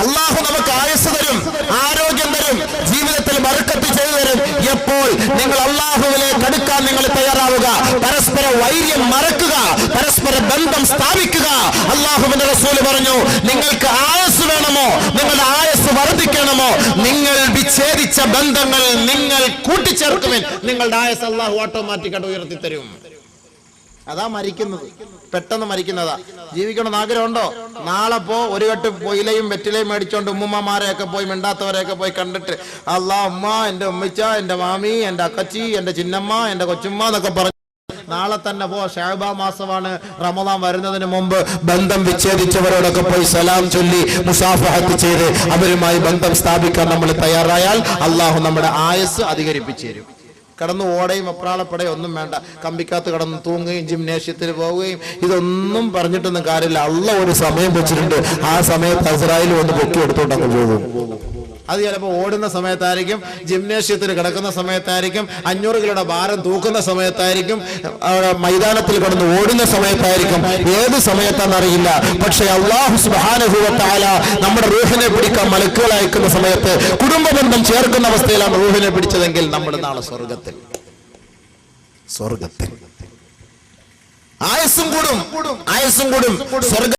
അള്ളാഹു നമുക്ക് ആയുസ് തരും, ആരോഗ്യം തരും, ജീവിതത്തിൽ ബർക്കത്ത് ചെയ്തു തരും. എപ്പോൾ നിങ്ങൾ അള്ളാഹുവിലേക്ക് അടുക്കാൻ നിങ്ങൾ തയ്യാറാവുക, പരസ്പര വൈര്യം മറക്കുക, പരസ്പര ബന്ധം സ്ഥാപിക്കുക. അള്ളാഹുവിന്റെ റസൂൽ പറഞ്ഞു, നിങ്ങൾക്ക് ആയുസ് വേണമോ, നിങ്ങളുടെ ആയുസ് വർദ്ധിക്കണമോ, നിങ്ങൾ വിച്ഛേദിച്ച ബന്ധങ്ങൾ നിങ്ങൾ കൂട്ടിച്ചേർക്കുവിൻ, നിങ്ങളുടെ ആയുസ് അള്ളാഹു ഓട്ടോമാറ്റിക്കായിട്ട് ഉയർത്തി തരും. അതാ മരിക്കുന്നത്, പെട്ടെന്ന് മരിക്കുന്നതാ. ജീവിക്കണമെന്ന് ആഗ്രഹമുണ്ടോ? നാളെ ഒരു കെട്ട് പൊയിലയും വെറ്റിലയും മേടിച്ചോണ്ട് ഉമ്മുമ്മമാരെയൊക്കെ പോയി മിണ്ടാത്തവരെയൊക്കെ പോയി കണ്ടിട്ട് അല്ലാ ഉമ്മ, എന്റെ ഉമ്മിച്ച, എന്റെ മാമി, എന്റെ അക്കച്ചി, എന്റെ ചിന്നമ്മ, എന്റെ കൊച്ചുമ്മ എന്നൊക്കെ പറഞ്ഞു നാളെ തന്നെ ഷഅബാൻ മാസമാണ്, റമദാൻ വരുന്നതിന് മുമ്പ് ബന്ധം വിച്ഛേദിച്ചവരോടൊക്കെ പോയി സലാം ചൊല്ലി മുസാഫഹത്ത് ചെയ്ത് അവരുമായി ബന്ധം സ്ഥാപിക്കാൻ നമ്മൾ തയ്യാറായാൽ അള്ളാഹു നമ്മുടെ ആയുസ് അധികരിപ്പിച്ചു തരും. കടന്ന് ഓടയും അപ്രാളപ്പെടയും ഒന്നും വേണ്ട, കമ്പിക്കകത്ത് കടന്ന് തൂങ്ങുകയും ജിംനേഷ്യത്തിൽ പോവുകയും ഇതൊന്നും പറഞ്ഞിട്ടൊന്നും കാര്യമില്ല. അള്ളാഹ് ഒരു സമയം വെച്ചിട്ടുണ്ട്, ആ സമയത്ത് ഇസ്രായേൽ വന്ന് പൊക്കി എടുത്തോണ്ട് അങ്ങ് പോകും. അത് ചിലപ്പോൾ ഓടുന്ന സമയത്തായിരിക്കും, ജിംനേഷ്യത്തിൽ കിടക്കുന്ന സമയത്തായിരിക്കും, 500 കിലോയുടെ ഭാരം തൂക്കുന്ന സമയത്തായിരിക്കും, മൈതാനത്തിൽ കിടന്ന് ഓടുന്ന സമയത്തായിരിക്കും, ഏത് സമയത്താണെന്നറിയില്ല. പക്ഷെ അല്ലാഹു സുബ്ഹാനഹു വ തആല നമ്മുടെ റൂഹിനെ പിടിക്കാൻ മലക്കുകൾ അയക്കുന്ന സമയത്ത് കുടുംബ ബന്ധം ചേർക്കുന്ന അവസ്ഥയിലാണ് റൂഹിനെ പിടിച്ചതെങ്കിൽ നമ്മൾ നാളെ സ്വർഗത്തിൽ ആയുസ്സും കൂടും സ്വർഗ